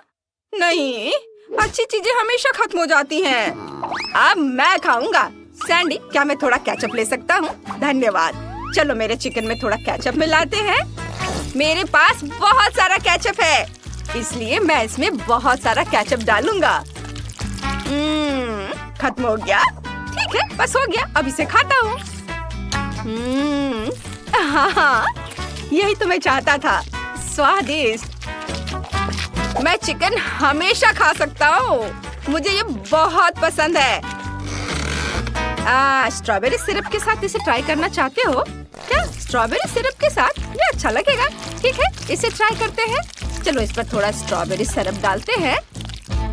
नहीं, अच्छी चीजें हमेशा खत्म हो जाती हैं। अब मैं खाऊंगा। सैंडी, क्या मैं थोड़ा केचप ले सकता हूँ? धन्यवाद। चलो मेरे चिकन में थोड़ा केचप मिलाते हैं। मेरे पास बहुत सारा केचप है, इसलिए मैं इसमें बहुत सारा केचप डालूंगा। खत्म हो गया। ठीक है, बस हो गया। अब इसे खाता हूँ। हाँ, यही तो मैं चाहता था। स्वादिष्ट। मैं चिकन हमेशा खा सकता हूँ। मुझे ये बहुत पसंद है। स्ट्रॉबेरी सिरप के साथ इसे ट्राई करना चाहते हो क्या? स्ट्रॉबेरी सिरप के साथ ये अच्छा लगेगा। ठीक है, इसे ट्राई करते हैं। चलो इस पर थोड़ा स्ट्रॉबेरी सिरप डालते हैं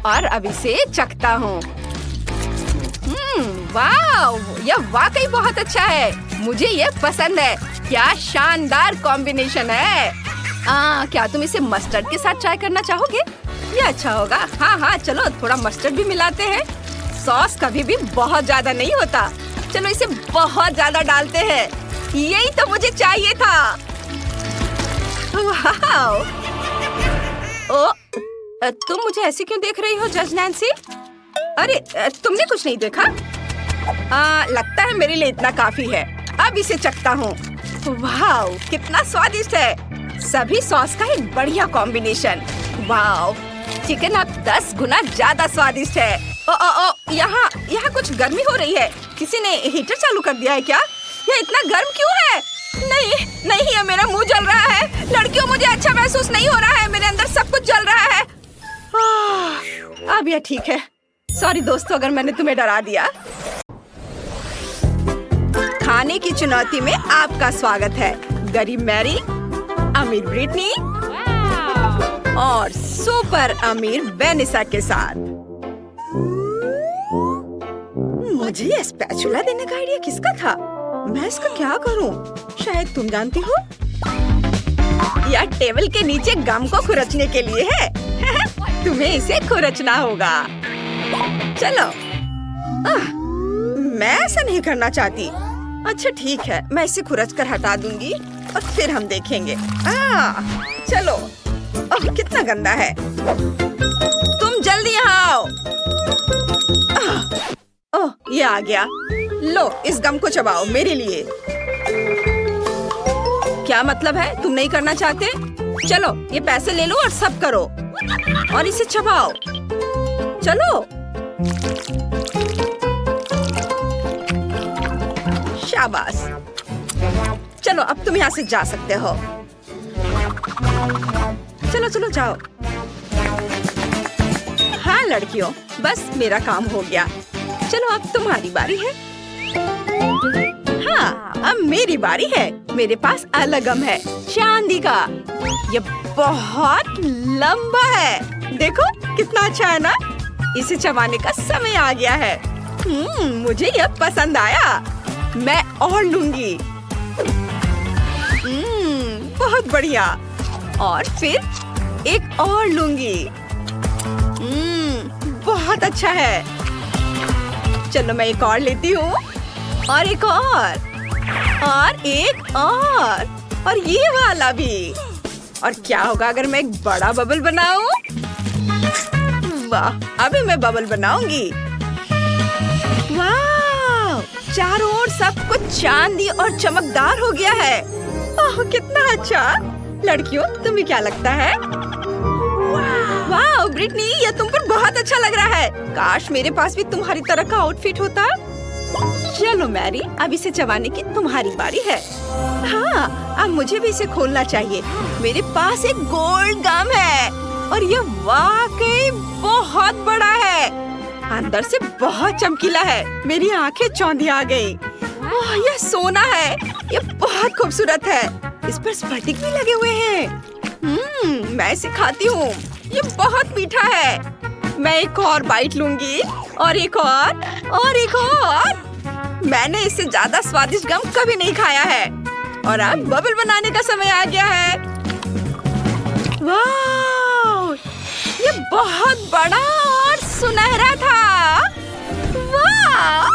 और अब इसे चखता हूँ। वाह, यह वाकई बहुत अच्छा है। मुझे ये पसंद है। क्या शानदार कॉम्बिनेशन है। क्या तुम इसे मस्टर्ड के साथ ट्राई करना चाहोगे? ये अच्छा होगा। हाँ, चलो थोड़ा मस्टर्ड भी मिलाते हैं। सॉस कभी भी बहुत ज्यादा नहीं होता। चलो इसे बहुत ज्यादा डालते हैं। यही तो मुझे चाहिए था। वाह। तुम मुझे ऐसे क्यों देख रही हो जज नैन्सी? अरे, तुमने कुछ नहीं देखा? लगता है मेरे लिए इतना काफी है। अब इसे चखता हूँ। वाह, कितना स्वादिष्ट है। सभी सॉस का एक बढ़िया कॉम्बिनेशन। वाह, चिकन अब 10 गुना ज्यादा स्वादिष्ट है। यहाँ कुछ गर्मी हो रही है। किसी ने हीटर चालू कर दिया है क्या? यह इतना गर्म क्यों है? नहीं, ये मेरा मुंह जल रहा है। लड़कियों, मुझे अच्छा महसूस नहीं हो रहा है। मेरे अंदर सब कुछ जल रहा है। अब यह ठीक है। सॉरी दोस्तों, अगर मैंने तुम्हें डरा दिया। खाने की चुनौती में आपका स्वागत है। गरीब मैरी, अमीर ब्रिटनी और सुपर अमीर वेनिसा के साथ। मुझे ये स्पैचुला देने का आइडिया किसका था? मैं इसका क्या करूं? शायद तुम जानती हो। यह टेबल के नीचे गम को खुरचने के लिए है। तुम्हें इसे खुरचना होगा। चलो। मैं ऐसा नहीं करना चाहती। अच्छा ठीक है, मैं इसे खुरच कर हटा दूंगी और फिर हम देखेंगे। चलो। कितना गंदा है। तुम जल्दी यहाँ आओ। ये आ गया। लो, इस गम को चबाओ मेरे लिए। क्या मतलब है? तुम नहीं करना चाहते? चलो, ये पैसे ले लो और सब करो और इसे चबाओ। चलो। शाबाश। चलो, अब तुम यहाँ से जा सकते हो। चलो जाओ। हाँ लड़कियों, बस मेरा काम हो गया। चलो अब तुम्हारी बारी है। हाँ, अब मेरी बारी है। मेरे पास अलग गम है, चांदी का। ये बहुत लंबा है। देखो कितना अच्छा है ना? इसे चबाने का समय आ गया है। मुझे यह पसंद आया। मैं और लूंगी। बहुत बढ़िया। और फिर एक और लूंगी। बहुत अच्छा है। चलो मैं एक और लेती हूँ और एक और एक और ये वाला भी। और क्या होगा अगर मैं एक बड़ा बबल बनाऊं? वाह, अभी मैं बबल बनाऊंगी। वाह, चारों ओर सब कुछ चांदी और चमकदार हो गया है। ओह, कितना अच्छा। लड़कियों, तुम्हें क्या लगता है? वाह ब्रिटनी, यह तुम पर बहुत अच्छा लग रहा है। काश मेरे पास भी तुम्हारी तरह का आउटफिट होता। चलो मैरी, अब इसे चबाने की तुम्हारी बारी है। हाँ, अब मुझे भी इसे खोलना चाहिए। मेरे पास एक गोल्ड गम है और ये वाकई बहुत बड़ा है। अंदर से बहुत चमकीला है। मेरी आंखें चौंधी आ गई। ओह, यह सोना है। ये बहुत खूबसूरत है। इस पर स्फटिक भी लगे हुए हैं। मैं इसे खाती हूँ। ये बहुत मीठा है। मैं एक और बाइट लूंगी और एक और एक और। मैंने इससे ज्यादा स्वादिष्ट गम कभी नहीं खाया है। और अब बबल बनाने का समय आ गया है। वाह, ये बहुत बड़ा और सुनहरा था। वाह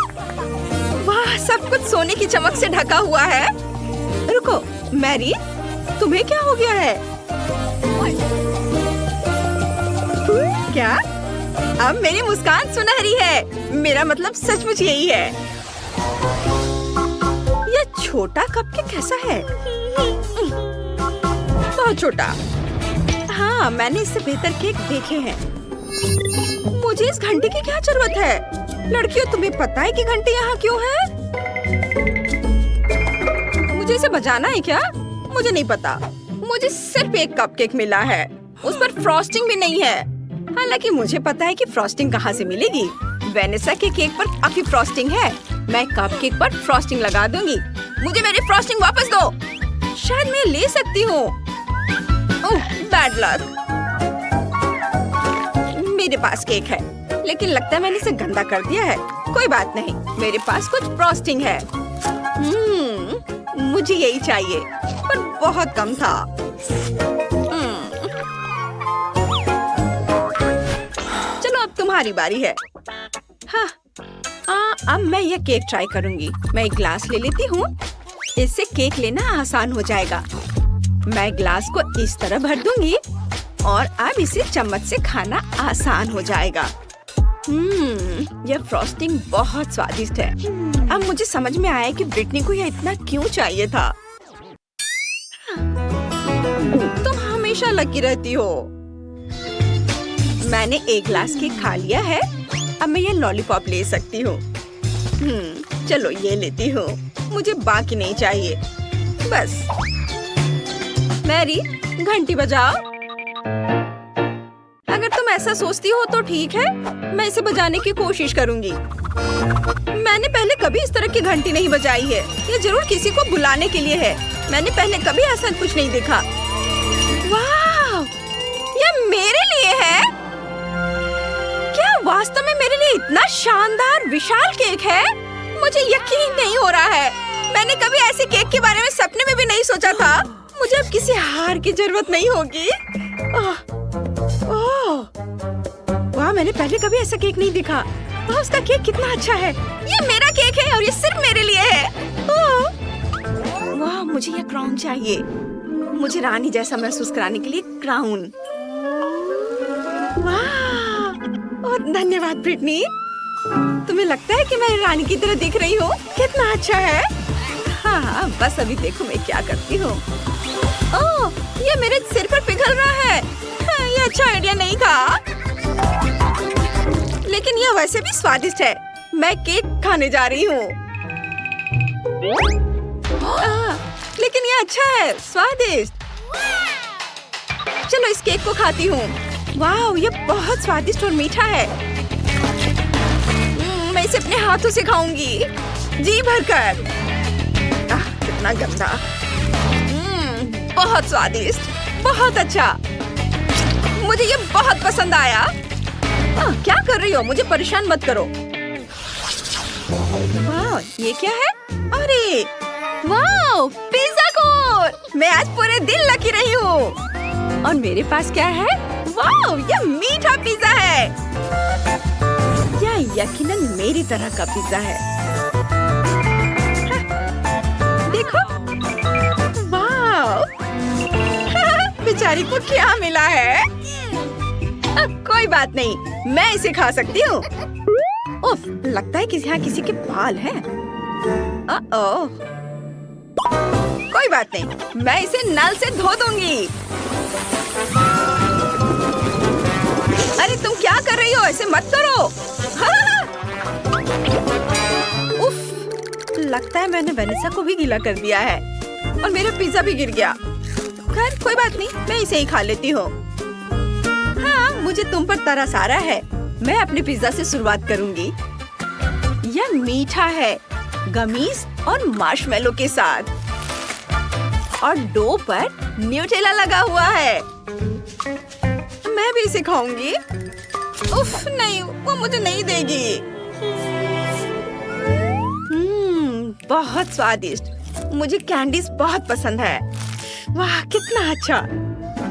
वाह, सब कुछ सोने की चमक से ढका हुआ है। रुको मैरी, तुम्हें क्या हो गया है? क्या? अब मेरी मुस्कान सुनहरी है। मेरा मतलब सचमुच यही है। यह छोटा कपकेक कैसा है? बहुत छोटा। हाँ, मैंने इससे बेहतर केक देखे हैं। मुझे इस घंटी की क्या जरूरत है? लड़कियों, तुम्हें पता है कि घंटी यहाँ क्यों है? मुझे इसे बजाना है क्या? मुझे नहीं पता। मुझे सिर्फ एक कपकेक मिला है। उस पर फ्रॉस्टिंग भी नहीं है। हालांकि मुझे पता है कि फ्रॉस्टिंग कहाँ से मिलेगी। वेनिसा के केक पर काफी फ्रॉस्टिंग है। मैं कपकेक पर फ्रॉस्टिंग लगा दूंगी। मुझे मेरी फ्रॉस्टिंग वापस दो। शायद मैं ले सकती हूँ। ओह, बैड लक। मेरे पास केक है, लेकिन लगता है मैंने इसे गंदा कर दिया है। कोई बात नहीं, मेरे पास कुछ फ्रॉस्टिंग है। मुझे यही चाहिए, पर बहुत कम था। चलो, अब तुम्हारी बारी है। हाँ, अब मैं यह केक ट्राई करूंगी। मैं एक ग्लास ले लेती हूँ। इससे केक लेना आसान हो जाएगा। मैं ग्लास को इस तरह भर दूंगी और अब इसे चम्मच से खाना आसान हो जाएगा। यह फ्रॉस्टिंग बहुत स्वादिष्ट है। अब मुझे समझ में आया कि ब्रिटनी को यह इतना क्यों चाहिए था। तुम हमेशा लकी रहती हो। मैंने एक ग्लास केक खा लिया है। अब मैं ये लॉलीपॉप ले सकती हूँ। चलो, ये लेती हूँ। मुझे बाकी नहीं चाहिए। बस। मैरी, घंटी बजाओ। अगर तुम ऐसा सोचती हो तो ठीक है, मैं इसे बजाने की कोशिश करूंगी। मैंने पहले कभी इस तरह की घंटी नहीं बजाई है। ये जरूर किसी को बुलाने के लिए है। मैंने पहले कभी ऐसा कुछ नहीं देखा। वाह, ये मेरे लिए है? क्या वास्तव में मेरे लिए इतना शानदार विशाल केक है? मुझे यकीन नहीं हो रहा है। मैंने कभी ऐसे केक के बारे में सपने में भी नहीं सोचा था। मुझे अब किसी हार की जरूरत नहीं होगी। वाह, मैंने पहले कभी ऐसा केक नहीं देखा। वाह, उसका केक कितना अच्छा है। ये मेरा केक है और ये सिर्फ मेरे लिए है। वाह, मुझे ये क्राउन चाहिए। मुझे रानी जैसा महसूस कराने के लिए क्राउन। वाह, और धन्यवाद ब्रिटनी। तुम्हें लगता है कि मैं रानी की तरह दिख रही हूँ? कितना अच्छा है। हाँ, बस अभी देखो मैं क्या करती हूँ। ओह, ये मेरे सिर पर पिघल रहा है। हाँ, ये अच्छा आइडिया नहीं था। लेकिन यह वैसे भी स्वादिष्ट है। मैं केक खाने जा रही हूँ। लेकिन यह अच्छा है, स्वादिष्ट। चलो, इस केक को खाती हूँ। वाह, ये बहुत स्वादिष्ट और मीठा है। मैं इसे अपने हाथों से खाऊंगी, जी भरकर। कितना गंदा। बहुत स्वादिष्ट, बहुत अच्छा। मुझे ये बहुत पसंद आया। क्या कर रही हो? मुझे परेशान मत करो। वाह, ये क्या है? अरे वाह, पिज़्ज़ा कोन। मैं आज पूरे दिन लकी रही हूँ। और मेरे पास क्या है? वाह, ये मीठा पिज़्ज़ा है। यह यकीनन मेरी तरह का पिज़्ज़ा है। देखो, वाह, बेचारी को क्या मिला है? कोई बात नहीं, मैं इसे खा सकती हूँ। उफ, लगता है कि यहाँ किसी के बाल हैं। कोई बात नहीं, मैं इसे नल से धो दूंगी। अरे तुम क्या कर रही हो? ऐसे मत करो। उफ, लगता है मैंने वेनेसा को भी गीला कर दिया है और मेरा पिज्जा भी गिर गया। खैर कोई बात नहीं, मैं इसे ही खा लेती हूँ। हाँ, मुझे तुम पर तरस आ रहा है। मैं अपने पिज्जा से शुरुआत करूँगी। यह मीठा है, गमीज और मार्शमेलो के साथ, और डो पर न्यूटेला लगा हुआ है। मैं भी इसे खाऊंगी। उफ नहीं, वो मुझे नहीं देगी। बहुत स्वादिष्ट। मुझे कैंडीज बहुत पसंद है। वाह कितना अच्छा।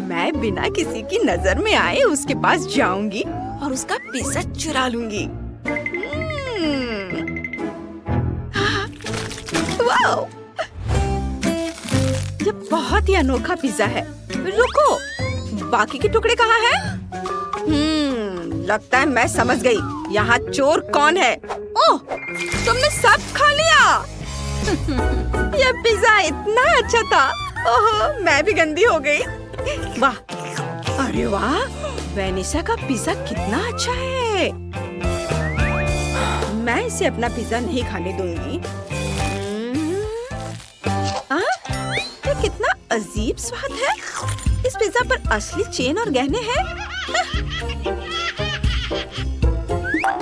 मैं बिना किसी की नजर में आए उसके पास जाऊंगी और उसका पिज्जा चुरा लूंगी। वाह, ये बहुत ही अनोखा पिज्जा है। रुको, बाकी के टुकड़े कहाँ हैं? लगता है मैं समझ गई। यहाँ चोर कौन है? ओह, तुमने सब खा लिया। यह पिज्जा इतना अच्छा था। ओह, मैं भी गंदी हो गई। वाह, अरे वाह, वेनेसा का पिज्जा कितना अच्छा है। मैं इसे अपना पिज्जा नहीं खाने दूंगी। ये कितना अजीब स्वाद है। इस पिज्जा पर असली चेन और गहने हैं।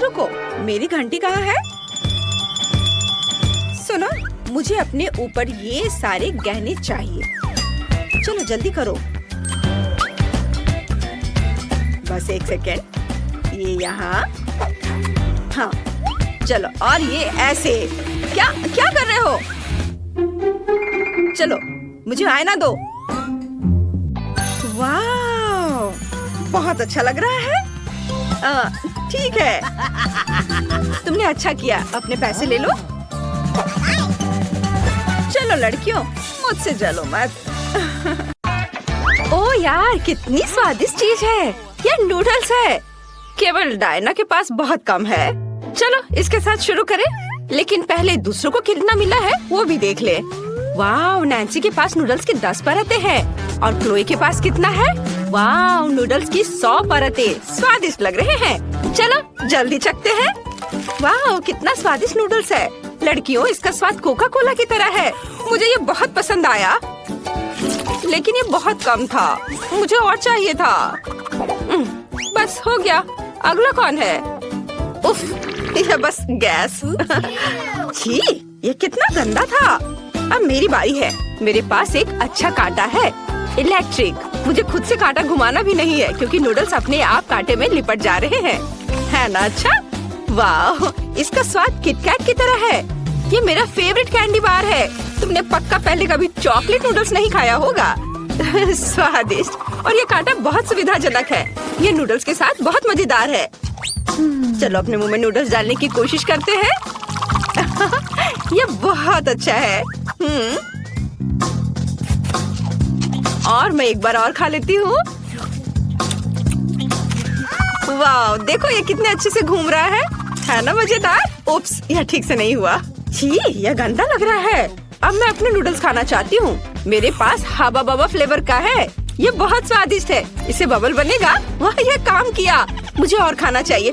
रुको, मेरी घंटी कहाँ है? सुनो, मुझे अपने ऊपर ये सारे गहने चाहिए। चलो जल्दी करो। बस एक सेकेंड, ये यहाँ। हाँ, चलो, और ये ऐसे। क्या क्या कर रहे हो? चलो, मुझे आईना दो। वाह, बहुत अच्छा लग रहा है। ठीक है, तुमने अच्छा किया। अपने पैसे ले लो। चलो लड़कियों, मुझसे जलो मत। ओ यार, कितनी स्वादिष्ट चीज है। ये नूडल्स है। केवल डायना के पास बहुत कम है। चलो इसके साथ शुरू करें, लेकिन पहले दूसरों को कितना मिला है वो भी देख ले। वाह, नैन्सी के पास नूडल्स की 10 परतें हैं और क्लोई के पास कितना है? वाह, नूडल्स की 100 परतें। स्वादिष्ट लग रहे हैं। चलो जल्दी चखते हैं। वाह, कितना स्वादिष्ट नूडल्स है। लड़कियों, इसका स्वाद कोका कोला की तरह है। मुझे ये बहुत पसंद आया, लेकिन ये बहुत कम था। मुझे और चाहिए था। बस हो गया। अगला कौन है? उफ, यह बस गैस। छी, ये कितना गंदा था। अब मेरी बारी है। मेरे पास एक अच्छा कांटा है, इलेक्ट्रिक। मुझे खुद से कांटा घुमाना भी नहीं है, क्योंकि नूडल्स अपने आप कांटे में लिपट जा रहे हैं। है ना अच्छा? वाह, इसका स्वाद किटकैट की तरह है। ये मेरा फेवरेट कैंडी बार है। तुमने पक्का पहले कभी चॉकलेट नूडल्स नहीं खाया होगा। स्वादिष्ट, और ये कांटा बहुत सुविधाजनक है। ये नूडल्स के साथ बहुत मजेदार है। चलो अपने मुंह में नूडल्स डालने की कोशिश करते हैं। ये बहुत अच्छा है। और मैं एक बार और खा लेती हूँ। वाह, देखो ये कितने अच्छे से घूम रहा है ना मजेदार। उप्स, यह ठीक से नहीं हुआ। छी, यह गंदा लग रहा है। अब मैं अपने नूडल्स खाना चाहती हूँ। मेरे पास हबा बबा फ्लेवर का है। ये बहुत स्वादिष्ट है। इसे बबल बनेगा। वाह, यह काम किया। मुझे और खाना चाहिए।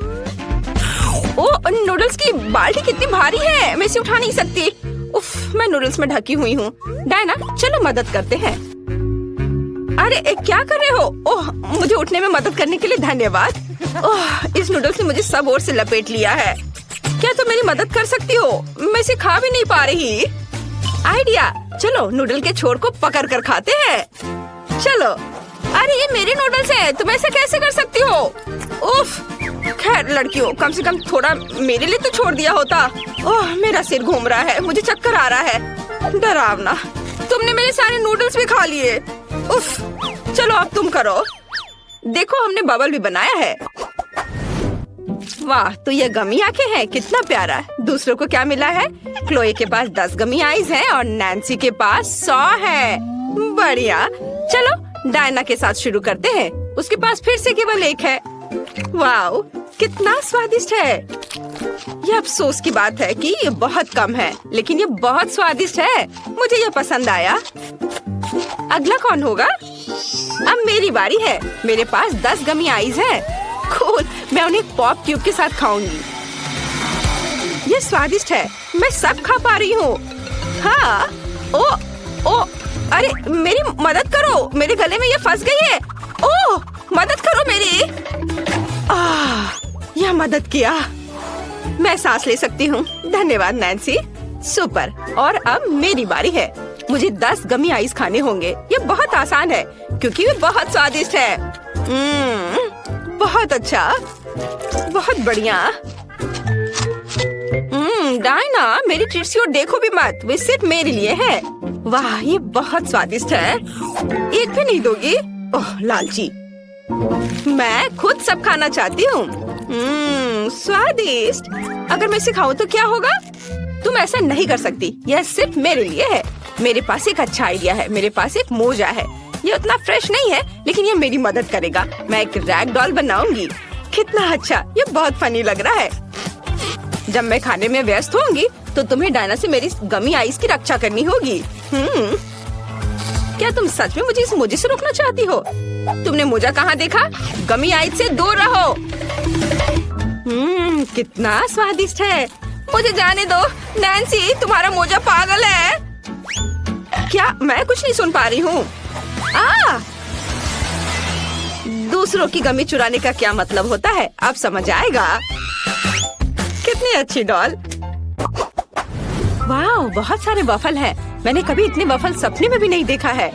ओ, नूडल्स की बाल्टी कितनी भारी है। मैं इसे उठा नहीं सकती। उफ, मैं नूडल्स में ढकी हुई हूँ। डायना, चलो मदद करते हैं। अरे क्या कर रहे हो? ओह, मुझे उठने में मदद करने के लिए धन्यवाद। ओह, इस नूडल्स ने मुझे सब ओर से लपेट लिया है। क्या तुम मेरी मदद कर सकती हो? मैं इसे खा भी नहीं पा रही। आइडिया, चलो नूडल के छोर को पकड़ कर खाते हैं। चलो। अरे ये मेरे नूडल्स हैं, तुम ऐसा कैसे कर सकती हो? उफ, खैर लड़कियों, कम से कम थोड़ा मेरे लिए तो छोड़ दिया होता। ओह, मेरा सिर घूम रहा है। मुझे चक्कर आ रहा है। डरावना, तुमने मेरे सारे नूडल्स भी खा लिए। उफ, चलो अब तुम करो। देखो, हमने बबल भी बनाया है। वाह, तो ये गमी आंखें हैं। कितना प्यारा। दूसरों को क्या मिला है? क्लोई के पास 10 गमी आईज हैं और नैन्सी के पास 100 है। बढ़िया। चलो डायना के साथ शुरू करते हैं। उसके पास फिर से केवल 1 है। वाह, कितना स्वादिष्ट है। ये अफसोस की बात है कि ये बहुत कम है, लेकिन ये बहुत स्वादिष्ट है। मुझे ये पसंद आया। अगला कौन होगा? अब मेरी बारी है। मेरे पास 10 गमी आईज है। कूल, मैं उन्हें पॉप ट्यूब के साथ खाऊंगी। ये स्वादिष्ट है, मैं सब खा पा रही हूँ। हाँ, ओ, अरे मेरी मदद करो, मेरे गले में ये फंस गई है। ओह, मदद करो मेरी। यह मदद किया, मैं सांस ले सकती हूँ। धन्यवाद नैन्सी, सुपर। और अब मेरी बारी है। मुझे 10 गमी आइस खाने होंगे। ये बहुत आसान है क्योंकि ये बहुत स्वादिष्ट है। बहुत अच्छा, बहुत बढ़िया। डायना, मेरी ट्रीट्स की ओर देखो भी मत, वे सिर्फ मेरे लिए है। वाह, ये बहुत स्वादिष्ट है। एक भी नहीं दोगी? ओह लालची, मैं खुद सब खाना चाहती हूँ। स्वादिष्ट। अगर मैं इसे खाऊं तो क्या होगा? तुम ऐसा नहीं कर सकती, यह सिर्फ मेरे लिए है। मेरे पास एक अच्छा आइडिया है। मेरे पास एक मोजा है। ये उतना फ्रेश नहीं है, लेकिन ये मेरी मदद करेगा। मैं एक रैग डॉल बनाऊंगी। कितना अच्छा, ये बहुत फनी लग रहा है। जब मैं खाने में व्यस्त होंगी तो तुम्हें डायना से मेरी गमी आइस की रक्षा करनी होगी। क्या तुम सच में मुझे इस मोजे से रोकना चाहती हो? तुमने मोजा कहाँ देखा? गमी आइस से दूर रहो। कितना स्वादिष्ट है। मुझे जाने दो। नैन्सी, तुम्हारा मोजा पागल है क्या? मैं कुछ नहीं सुन पा रही हूँ। दूसरों की गमी चुराने का क्या मतलब होता है, अब समझ आएगा। कितनी अच्छी डॉल। वाह, बहुत सारे वफल हैं। मैंने कभी इतने वफल सपने में भी नहीं देखा है।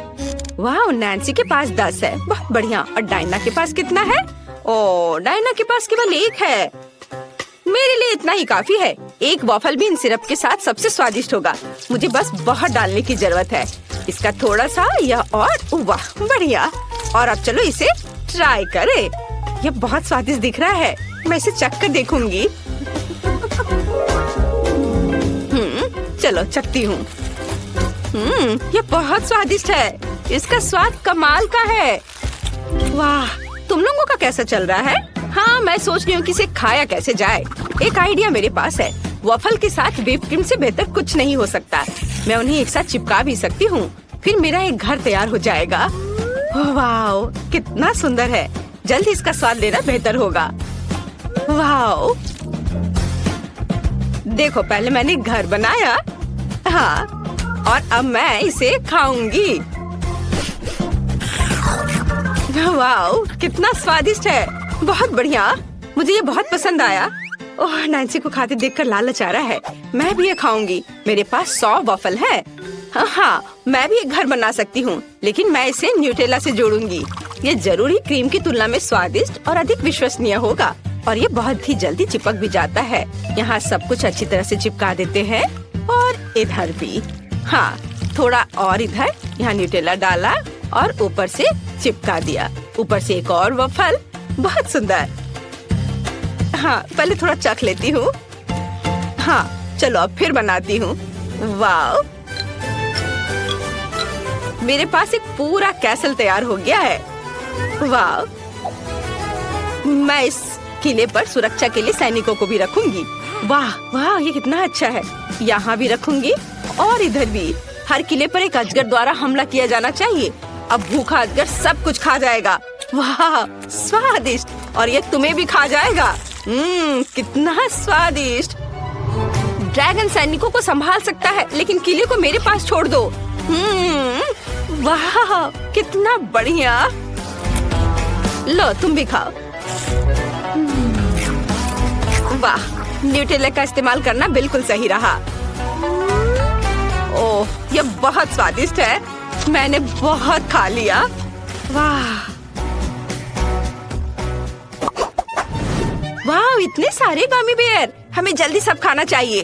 वाह, नैन्सी के पास 10 है, बहुत बढ़िया। और डायना के पास कितना है? ओह, डायना के पास केवल 1 है। मेरे लिए इतना ही काफी है। एक वॉफल भी इन सिरप के साथ सबसे स्वादिष्ट होगा। मुझे बस बहुत डालने की जरूरत है। इसका थोड़ा सा, यह और वाह, बढ़िया। और अब चलो इसे ट्राई करें। यह बहुत स्वादिष्ट दिख रहा है। मैं इसे चख कर देखूंगी। चलो चखती हूँ। यह बहुत स्वादिष्ट है। इसका स्वाद कमाल का है। वाह, तुम लोगों का कैसा चल रहा है? हाँ, मैं सोच रही हूँ कि इसे खाया कैसे जाए। एक आइडिया मेरे पास है। वॉफल के साथ व्हिप क्रीम से बेहतर कुछ नहीं हो सकता। मैं उन्हें एक साथ चिपका भी सकती हूँ, फिर मेरा एक घर तैयार हो जाएगा। वाह, कितना सुंदर है। जल्द इसका स्वाद लेना बेहतर होगा। वाह, देखो, पहले मैंने घर बनाया। हाँ, और अब मैं इसे खाऊंगी। वाह, कितना स्वादिष्ट है। बहुत बढ़िया, मुझे ये बहुत पसंद आया। ओह, नैन्सी को खाते देखकर लालच आ रहा है। मैं भी ये खाऊंगी। मेरे पास 100 वॉफल है। हाँ, मैं भी एक घर बना सकती हूँ, लेकिन मैं इसे न्यूटेला से जोड़ूंगी। ये जरूरी क्रीम की तुलना में स्वादिष्ट और अधिक विश्वसनीय होगा। और ये बहुत ही जल्दी चिपक भी जाता है। यहाँ सब कुछ अच्छी तरह से चिपका देते हैं। और इधर भी। हाँ, थोड़ा और इधर। यहाँ न्यूटेला डाला और ऊपर से चिपका दिया। ऊपर से एक और वॉफल। बहुत सुंदर। हाँ, पहले थोड़ा चख लेती हूँ। हाँ, चलो अब फिर बनाती हूँ। वाह, मेरे पास एक पूरा कैसल तैयार हो गया है। वाह, मैं इस किले पर सुरक्षा के लिए सैनिकों को भी रखूंगी। वाह वाह, ये कितना अच्छा है। यहाँ भी रखूंगी और इधर भी। हर किले पर एक अजगर द्वारा हमला किया जाना चाहिए। अब भूखा अजगर सब कुछ खा जाएगा। वाह, स्वादिष्ट। और ये तुम्हें भी खा जाएगा। कितना स्वादिष्ट। ड्रैगन सैनिकों को संभाल सकता है, लेकिन किले को मेरे पास छोड़ दो। वाह, कितना बढ़िया। लो, तुम भी खाओ। वाह, न्यूटेला का इस्तेमाल करना बिल्कुल सही रहा। ओह, ये बहुत स्वादिष्ट है। मैंने बहुत खा लिया। वाह वाह, इतने सारे गमी बेयर। हमें जल्दी सब खाना चाहिए।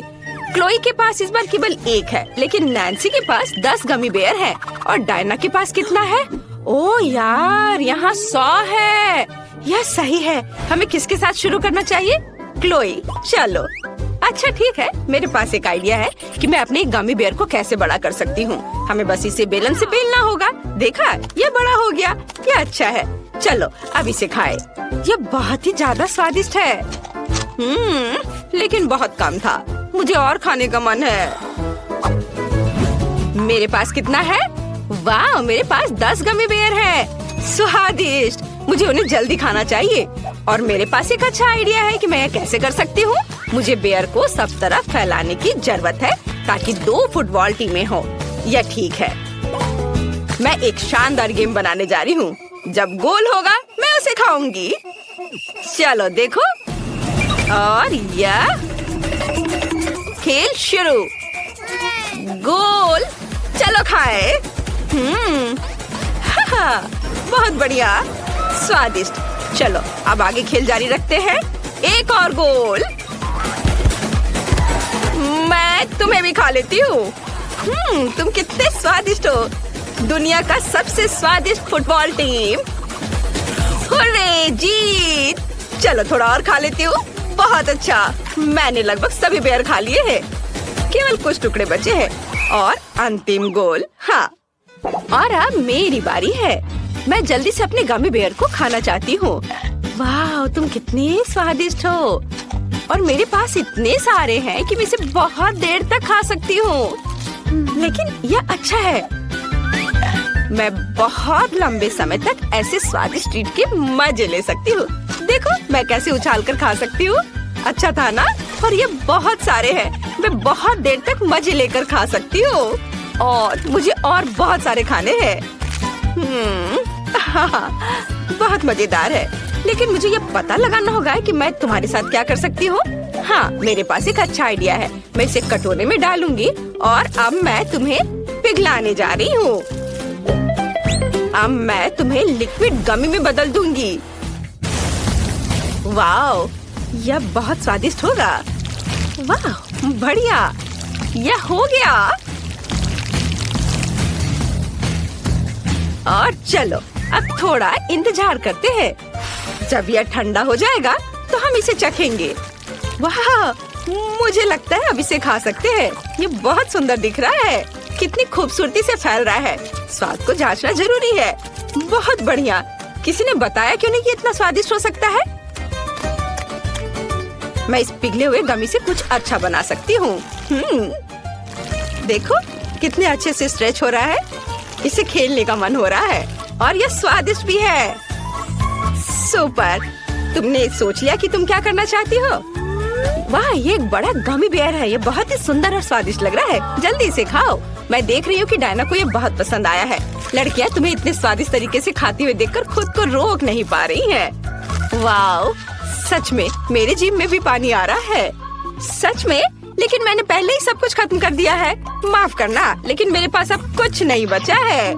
क्लोई के पास इस बार केवल 1 है, लेकिन नैन्सी के पास 10 गमी बेयर है। और डायना के पास कितना है? ओह यार, यहाँ 100 है। यह सही है। हमें किसके साथ शुरू करना चाहिए? क्लोई। चलो, अच्छा ठीक है। मेरे पास एक आइडिया है कि मैं अपने गमी बेयर को कैसे बड़ा कर सकती हूँ। हमें बस इसे बेलन से बेलना होगा। देखा, ये बड़ा हो गया। ये अच्छा है। चलो, अब इसे खाए। ये बहुत ही ज्यादा स्वादिष्ट है। लेकिन बहुत कम था। मुझे और खाने का मन है। मेरे पास कितना है? वाह, मेरे पास 10 गमी बेयर है। स्वादिष्ट। मुझे उन्हें जल्दी खाना चाहिए। और मेरे पास एक अच्छा आइडिया है कि मैं यह कैसे कर सकती हूँ। मुझे बेयर को सब तरफ फैलाने की जरूरत है ताकि 2 फुटबॉल टीमें हो। यह ठीक है। मैं एक शानदार गेम बनाने जा रही हूँ। जब गोल होगा मैं उसे खाऊंगी। चलो देखो। और यह खेल शुरू। गोल, चलो खाए। बहुत बढ़िया, स्वादिष्ट। चलो अब आगे खेल जारी रखते हैं। एक और गोल। मैं तुम्हें भी खा लेती हूँ। तुम कितने स्वादिष्ट हो। दुनिया का सबसे स्वादिष्ट फुटबॉल टीम। हुर्रे, जीत। चलो थोड़ा और खा लेती हूँ। बहुत अच्छा, मैंने लगभग सभी बेयर खा लिए हैं। केवल कुछ टुकड़े बचे हैं। और अंतिम गोल। हाँ, और अब मेरी बारी है। मैं जल्दी से अपने गमी बेयर को खाना चाहती हूँ। वाह, तुम कितने स्वादिष्ट हो। और मेरे पास इतने सारे हैं कि मैं इसे बहुत देर तक खा सकती हूँ। लेकिन यह अच्छा है। मैं बहुत लंबे समय तक ऐसे स्वादिष्ट ट्रीट के मजे ले सकती हूँ। देखो मैं कैसे उछाल कर खा सकती हूँ। अच्छा था ना? और ये बहुत सारे हैं। मैं बहुत देर तक मजे लेकर खा सकती हूँ। और मुझे और बहुत सारे खाने हैं। बहुत मजेदार है। लेकिन मुझे ये पता लगाना होगा कि मैं तुम्हारे साथ क्या कर सकती हूँ। हाँ, मेरे पास एक अच्छा आइडिया है। मैं इसे कटोरे में डालूंगी और अब मैं तुम्हें पिघलाने जा रही हूँ। अब मैं तुम्हें लिक्विड गमी में बदल दूंगी। वाह, यह बहुत स्वादिष्ट होगा। वाह, बढ़िया, यह हो गया। और चलो अब थोड़ा इंतजार करते हैं। जब यह ठंडा हो जाएगा तो हम इसे चखेंगे। वाह, मुझे लगता है अब इसे खा सकते हैं। ये बहुत सुंदर दिख रहा है। कितनी खूबसूरती से फैल रहा है। स्वाद को जांचना जरूरी है। बहुत बढ़िया। किसी ने बताया क्यों नहीं कि इतना स्वादिष्ट हो सकता है। मैं इस पिघले हुए गमी से कुछ अच्छा बना सकती हूँ। देखो कितने अच्छे से स्ट्रेच हो रहा है। इसे खेलने का मन हो रहा है। और यह स्वादिष्ट भी है। सुपर। तुमने सोच लिया कि तुम क्या करना चाहती हो? वाह, ये एक बड़ा गमी बेयर है। ये बहुत ही सुंदर और स्वादिष्ट लग रहा है। जल्दी इसे खाओ। मैं देख रही हूँ कि डायना को ये बहुत पसंद आया है। लड़कियाँ तुम्हें इतने स्वादिष्ट तरीके से खाती हुए देखकर खुद को रोक नहीं पा रही हैं। वाह, सच में मेरे जीभ में भी पानी आ रहा है। सच में? लेकिन मैंने पहले ही सब कुछ खत्म कर दिया है। माफ करना, लेकिन मेरे पास अब कुछ नहीं बचा है।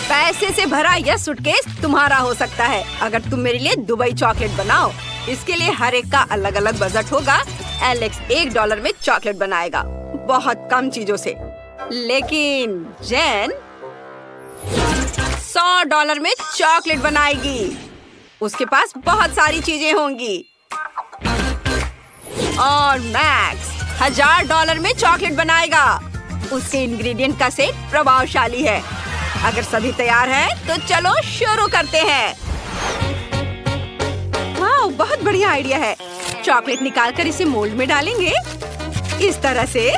पैसे से भरा यह सूटकेस तुम्हारा हो सकता है अगर तुम मेरे लिए दुबई चॉकलेट बनाओ। इसके लिए हर एक का अलग अलग बजट होगा। एलेक्स $1 में चॉकलेट बनाएगा, बहुत कम चीजों से। लेकिन जेन $100 में चॉकलेट बनाएगी। उसके पास बहुत सारी चीजें होंगी। और मैक्स $1000 में चॉकलेट बनाएगा। उसके इंग्रेडिएंट का सेट प्रभावशाली है। अगर सभी तैयार हैं, तो चलो शुरू करते हैं। वाह, बहुत बढ़िया आइडिया है। चॉकलेट निकालकर इसे मोल्ड में डालेंगे। इस तरह से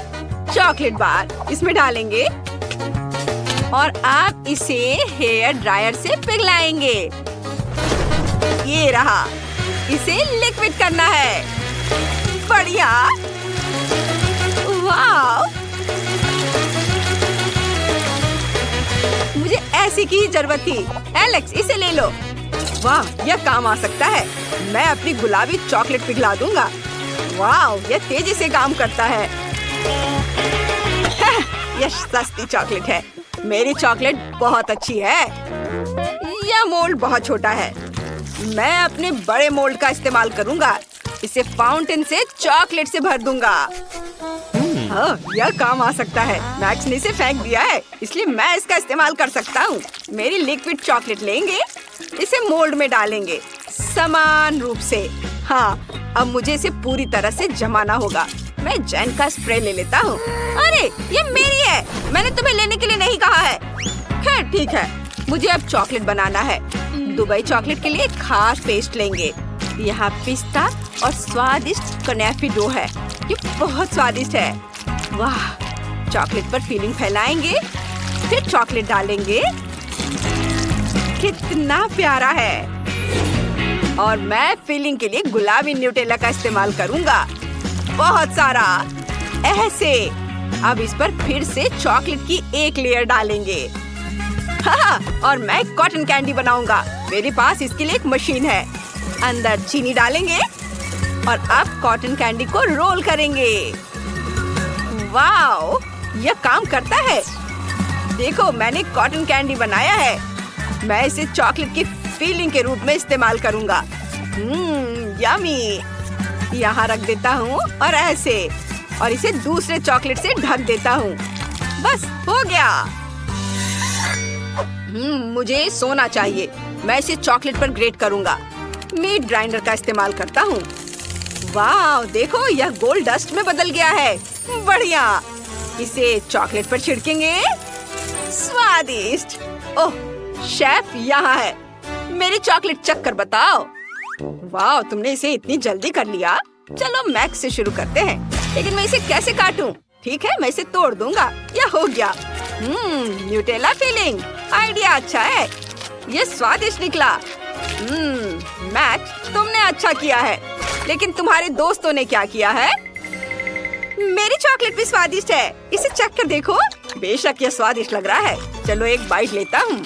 चॉकलेट बार इसमें डालेंगे और आप इसे हेयर ड्रायर से पिघलाएंगे। ये रहा। इसे लिक्विड करना है। बढ़िया। वाह, मुझे ऐसी की जरूरत थी। एलेक्स, इसे ले लो। वाह, यह काम आ सकता है। मैं अपनी गुलाबी चॉकलेट पिघला दूंगा। वाह, यह तेजी से काम करता है। यह सस्ती चॉकलेट है। मेरी चॉकलेट बहुत अच्छी है। यह मोल्ड बहुत छोटा है। मैं अपने बड़े मोल्ड का इस्तेमाल करूंगा। इसे फाउंटेन से चॉकलेट से भर दूंगा। हाँ, यह काम आ सकता है। मैक्स ने इसे फेंक दिया है, इसलिए मैं इसका इस्तेमाल कर सकता हूँ। मेरी लिक्विड चॉकलेट लेंगे, इसे मोल्ड में डालेंगे समान रूप से। हाँ, अब मुझे इसे पूरी तरह से जमाना होगा। मैं जेन का स्प्रे ले लेता हूँ। अरे, ये मेरी है। मैंने तुम्हें लेने के लिए नहीं कहा है। खैर ठीक है, मुझे अब चॉकलेट बनाना है। दुबई चॉकलेट के लिए खास पेस्ट लेंगे। यहाँ पिस्ता और स्वादिष्ट कनेफी डो है। ये बहुत स्वादिष्ट है। वाह, चॉकलेट पर फिलिंग फैलाएंगे, फिर चॉकलेट डालेंगे कितना प्यारा है। और मैं फिलिंग के लिए गुलाबी न्यूटेला का इस्तेमाल करूंगा, बहुत सारा, ऐसे। अब इस पर फिर से चॉकलेट की एक लेयर डालेंगे। और मैं कॉटन कैंडी बनाऊंगा। मेरे पास इसके लिए एक मशीन है। अंदर चीनी डालेंगे और अब कॉटन कैंडी को रोल करेंगे। वाओ, यह काम करता है। देखो, मैंने कॉटन कैंडी बनाया है। मैं इसे चॉकलेट की फीलिंग के रूप में इस्तेमाल करूंगा। यमी। यहाँ रख देता हूँ और ऐसे, और इसे दूसरे चॉकलेट से ढक देता हूँ। बस हो गया। मुझे सोना चाहिए। मैं इसे चॉकलेट पर ग्रेट करूंगा। मीट ग्राइंडर का इस्तेमाल करता हूँ। वाह, देखो, यह गोल्ड डस्ट में बदल गया है। बढ़िया। इसे चॉकलेट पर छिड़केंगे। स्वादिष्ट। ओह, शेफ यहाँ है। मेरी चॉकलेट चख कर बताओ। वाह, तुमने इसे इतनी जल्दी कर लिया। चलो मैक्स से शुरू करते हैं। लेकिन मैं इसे कैसे काटूं? ठीक है, मैं इसे तोड़ दूंगा। यह हो गया। Nutella filling. आइडिया अच्छा है। ये स्वादिष्ट निकला। मैक्स, तुमने अच्छा किया है। लेकिन तुम्हारे दोस्तों ने क्या किया है? मेरी चॉकलेट भी स्वादिष्ट है। इसे चख कर देखो। बेशक यह स्वादिष्ट लग रहा है। चलो एक बाइट लेता हूँ।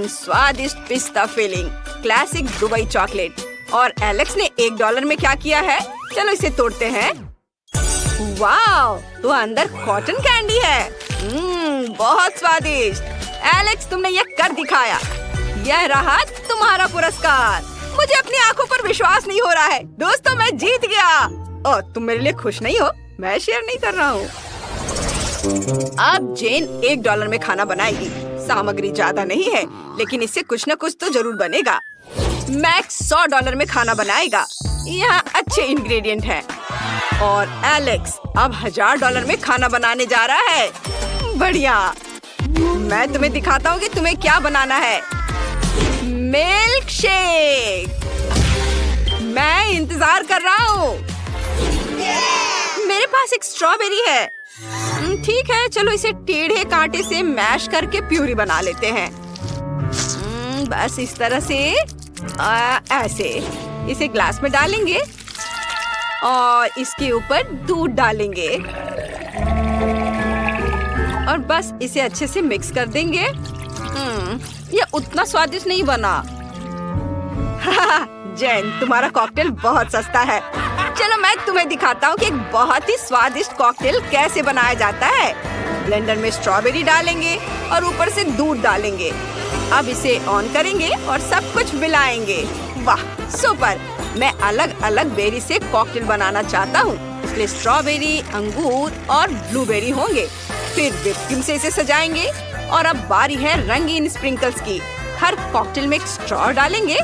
स्वादिष्ट पिस्ता फिलिंग, क्लासिक दुबई चॉकलेट। और एलेक्स ने $1 में क्या किया है? चलो इसे तोड़ते हैं। वाह, तो अंदर कॉटन कैंडी है। बहुत स्वादिष्ट। एलेक्स, तुमने यह कर दिखाया। यह रहा तुम्हारा पुरस्कार। मुझे अपनी आंखों पर विश्वास नहीं हो रहा है। दोस्तों, मैं जीत गया। ओह, तुम मेरे लिए खुश नहीं हो? मैं शेयर नहीं कर रहा हूँ। अब जेन $1 में खाना बनाएगी। सामग्री ज्यादा नहीं है, लेकिन इससे कुछ न कुछ तो जरूर बनेगा। मैक्स $100 में खाना बनाएगा। यहाँ अच्छे इंग्रेडिएंट हैं। और एलेक्स अब $1000 में खाना बनाने जा रहा है। बढ़िया। मैं तुम्हें दिखाता हूँ कि तुम्हें क्या बनाना है। Milk shake. मैं इंतजार कर रहा हूँ। मेरे पास एक स्ट्रॉबेरी है। ठीक है, चलो इसे टेढ़े कांटे से मैश करके प्यूरी बना लेते हैं। बस इस तरह से, ऐसे। इसे ग्लास में डालेंगे और इसके ऊपर दूध डालेंगे और बस इसे अच्छे से मिक्स कर देंगे। यह उतना स्वादिष्ट नहीं बना। जेन, तुम्हारा कॉकटेल बहुत सस्ता है। चलो मैं तुम्हें दिखाता हूँ कि एक बहुत ही स्वादिष्ट कॉकटेल कैसे बनाया जाता है। ब्लेंडर में स्ट्रॉबेरी डालेंगे और ऊपर से दूध डालेंगे। अब इसे ऑन करेंगे और सब कुछ मिलाएंगे। वाह, सुपर। मैं अलग अलग बेरी से कॉकटेल बनाना चाहता हूँ, इसलिए स्ट्रॉबेरी, अंगूर और ब्लूबेरी होंगे। फिर व्हिप क्रीम से इसे सजाएंगे और अब बारी है रंगीन स्प्रिंकल्स की। हर कॉकटेल में एक स्ट्रॉ डालेंगे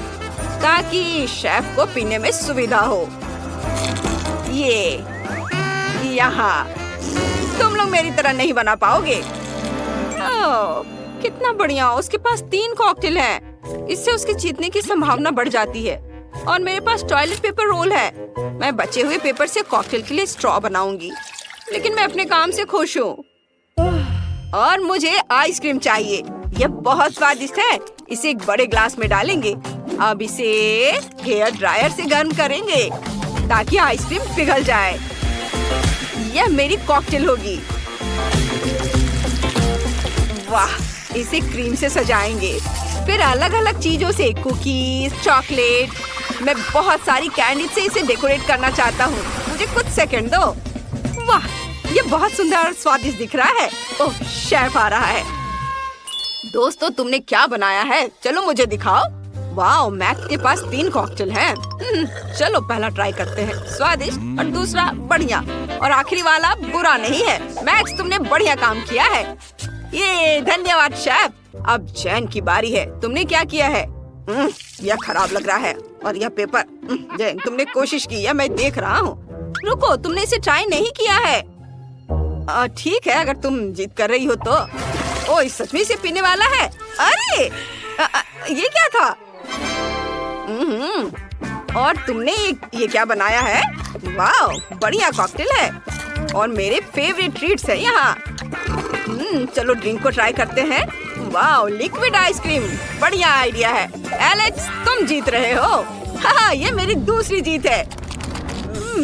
ताकि शेफ को पीने में सुविधा हो। ये यहाँ तुम लोग मेरी तरह नहीं बना पाओगे। ओह, कितना बढ़िया। उसके पास 3 कॉकटेल हैं। इससे उसके जीतने की संभावना बढ़ जाती है। और मेरे पास टॉयलेट पेपर रोल है। मैं बचे हुए पेपर से कॉकटेल के लिए स्ट्रॉ बनाऊंगी। लेकिन मैं अपने काम से खुश हूँ। और मुझे आइसक्रीम चाहिए। यह बहुत स्वादिष्ट है। इसे एक बड़े ग्लास में डालेंगे। अब इसे हेयर ड्रायर से गर्म करेंगे ताकि आइसक्रीम पिघल जाए। यह मेरी कॉकटेल होगी। वाह, इसे क्रीम से सजाएंगे। फिर अलग अलग चीजों से, कुकीज, चॉकलेट। मैं बहुत सारी कैंडी से इसे डेकोरेट करना चाहता हूँ। मुझे कुछ सेकंड दो। वाह, ये बहुत सुंदर और स्वादिष्ट दिख रहा है। ओह, शेफ आ रहा है। दोस्तों, तुमने क्या बनाया है? चलो मुझे दिखाओ। वाह, मैक्स के पास 3 कॉकटेल हैं। चलो पहला ट्राई करते हैं। स्वादिष्ट और दूसरा बढ़िया और आखिरी वाला बुरा नहीं है। मैक्स, तुमने बढ़िया काम किया है। ये धन्यवाद शेफ। अब जैन की बारी है। तुमने क्या किया है? यह खराब लग रहा है। और यह पेपर। जैन, तुमने कोशिश की है, मैं देख रहा हूँ। रुको, तुमने इसे ट्राई नहीं किया है। ठीक है, अगर तुम जिद कर रही हो तो। ओह, सच में इसे पीने वाला है। अरे ये क्या था? और तुमने ये क्या बनाया है? वाह, बढ़िया कॉकटेल है और मेरे फेवरेट ट्रीट्स है यहाँ। चलो ड्रिंक को ट्राई करते हैं। वाह, लिक्विड आइसक्रीम, बढ़िया आइडिया है। एलेक्स, तुम जीत रहे हो। हाँ, ये मेरी दूसरी जीत है।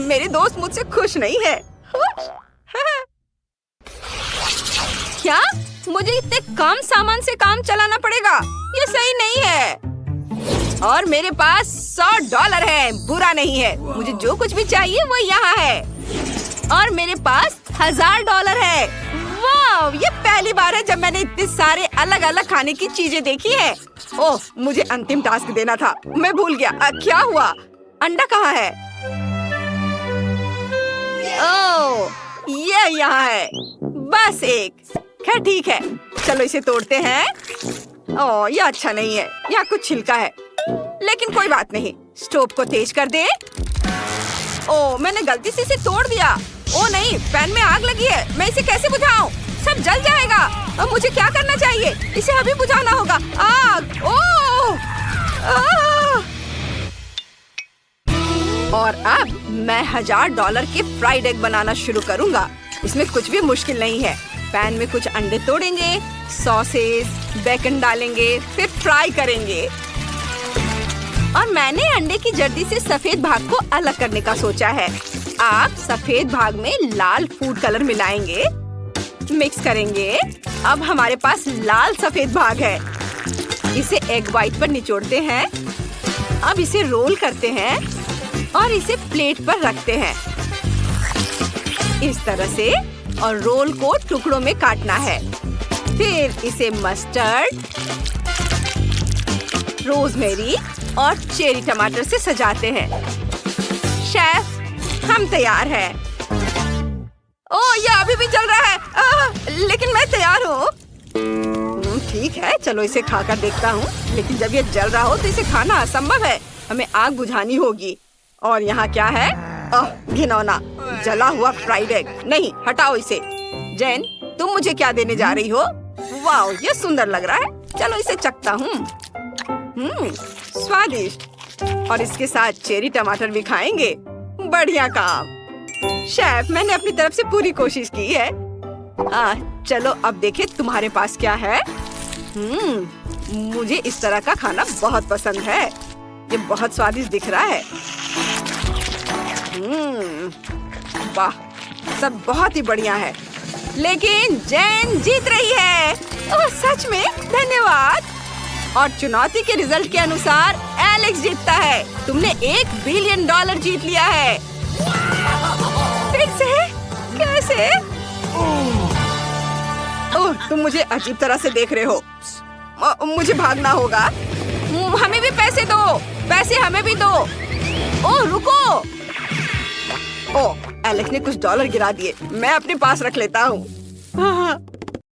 मेरे दोस्त मुझसे खुश नहीं है। क्या मुझे इतने कम सामान से काम चलाना पड़ेगा? ये सही नहीं है। और मेरे पास $100 है, बुरा नहीं है। मुझे जो कुछ भी चाहिए वो यहाँ है। और मेरे पास $1000 है। वाह, ये पहली बार है जब मैंने इतने सारे अलग अलग खाने की चीजें देखी है। ओह, मुझे अंतिम टास्क देना था, मैं भूल गया। क्या हुआ? अंडा कहाँ है? ओह, ये यहाँ है। बस एक। खैर ठीक है, चलो इसे तोड़ते हैं। ओह, ये अच्छा नहीं है, यहाँ कुछ छिलका है, लेकिन कोई बात नहीं। स्टोव को तेज कर दे। ओह, मैंने गलती से इसे तोड़ दिया। ओह नहीं, पैन में आग लगी है। मैं इसे कैसे बुझाऊं? सब जल जाएगा। अब मुझे क्या करना चाहिए? इसे अभी बुझाना होगा। आग! ओह! आह! और अब मैं $1000 के फ्राइड एग बनाना शुरू करूंगा। इसमें कुछ भी मुश्किल नहीं है। पैन में कुछ अंडे तोड़ेंगे, सॉसेस, बेकन डालेंगे, फिर फ्राई करेंगे। और मैंने अंडे की जर्दी से सफेद भाग को अलग करने का सोचा है। आप सफेद भाग में लाल फूड कलर मिलाएंगे, मिक्स करेंगे। अब हमारे पास लाल सफेद भाग है। इसे एग वाइट पर निचोड़ते हैं। अब इसे रोल करते हैं और इसे प्लेट पर रखते हैं इस तरह से। और रोल को टुकड़ों में काटना है। फिर इसे मस्टर्ड, रोजमेरी और चेरी टमाटर से सजाते हैं। शेफ, हम तैयार हैं। ओह, ये अभी भी चल रहा है। लेकिन मैं तैयार हूँ। ठीक है, चलो इसे खाकर देखता हूँ। लेकिन जब ये जल रहा हो तो इसे खाना असंभव है। हमें आग बुझानी होगी। और यहाँ क्या है? घिनौना जला हुआ फ्राइड एग। नहीं, हटाओ इसे। जैन, तुम मुझे क्या देने जा रही हो? वाह, ये सुंदर लग रहा है। चलो इसे चखता हूँ। स्वादिष्ट। और इसके साथ चेरी टमाटर भी खाएंगे। बढ़िया काम शेफ, मैंने अपनी तरफ से पूरी कोशिश की है। चलो अब देखें तुम्हारे पास क्या है। मुझे इस तरह का खाना बहुत पसंद है। ये बहुत स्वादिष्ट दिख रहा है। वाह, सब बहुत ही बढ़िया है। लेकिन जैन जीत रही है। ओह, सच में? धन्यवाद। और चुनौती के रिजल्ट के अनुसार एलेक्स जीतता है। तुमने $1 बिलियन जीत लिया है। फिर से? कैसे? ओह, तुम मुझे अजीब तरह से देख रहे हो। मुझे भागना होगा। हमें भी पैसे दो। पैसे हमें भी दो। ओह, रुको। ओह, एलेक्स ने कुछ $1 गिरा दिए। मैं अपने पास रख लेता हूँ।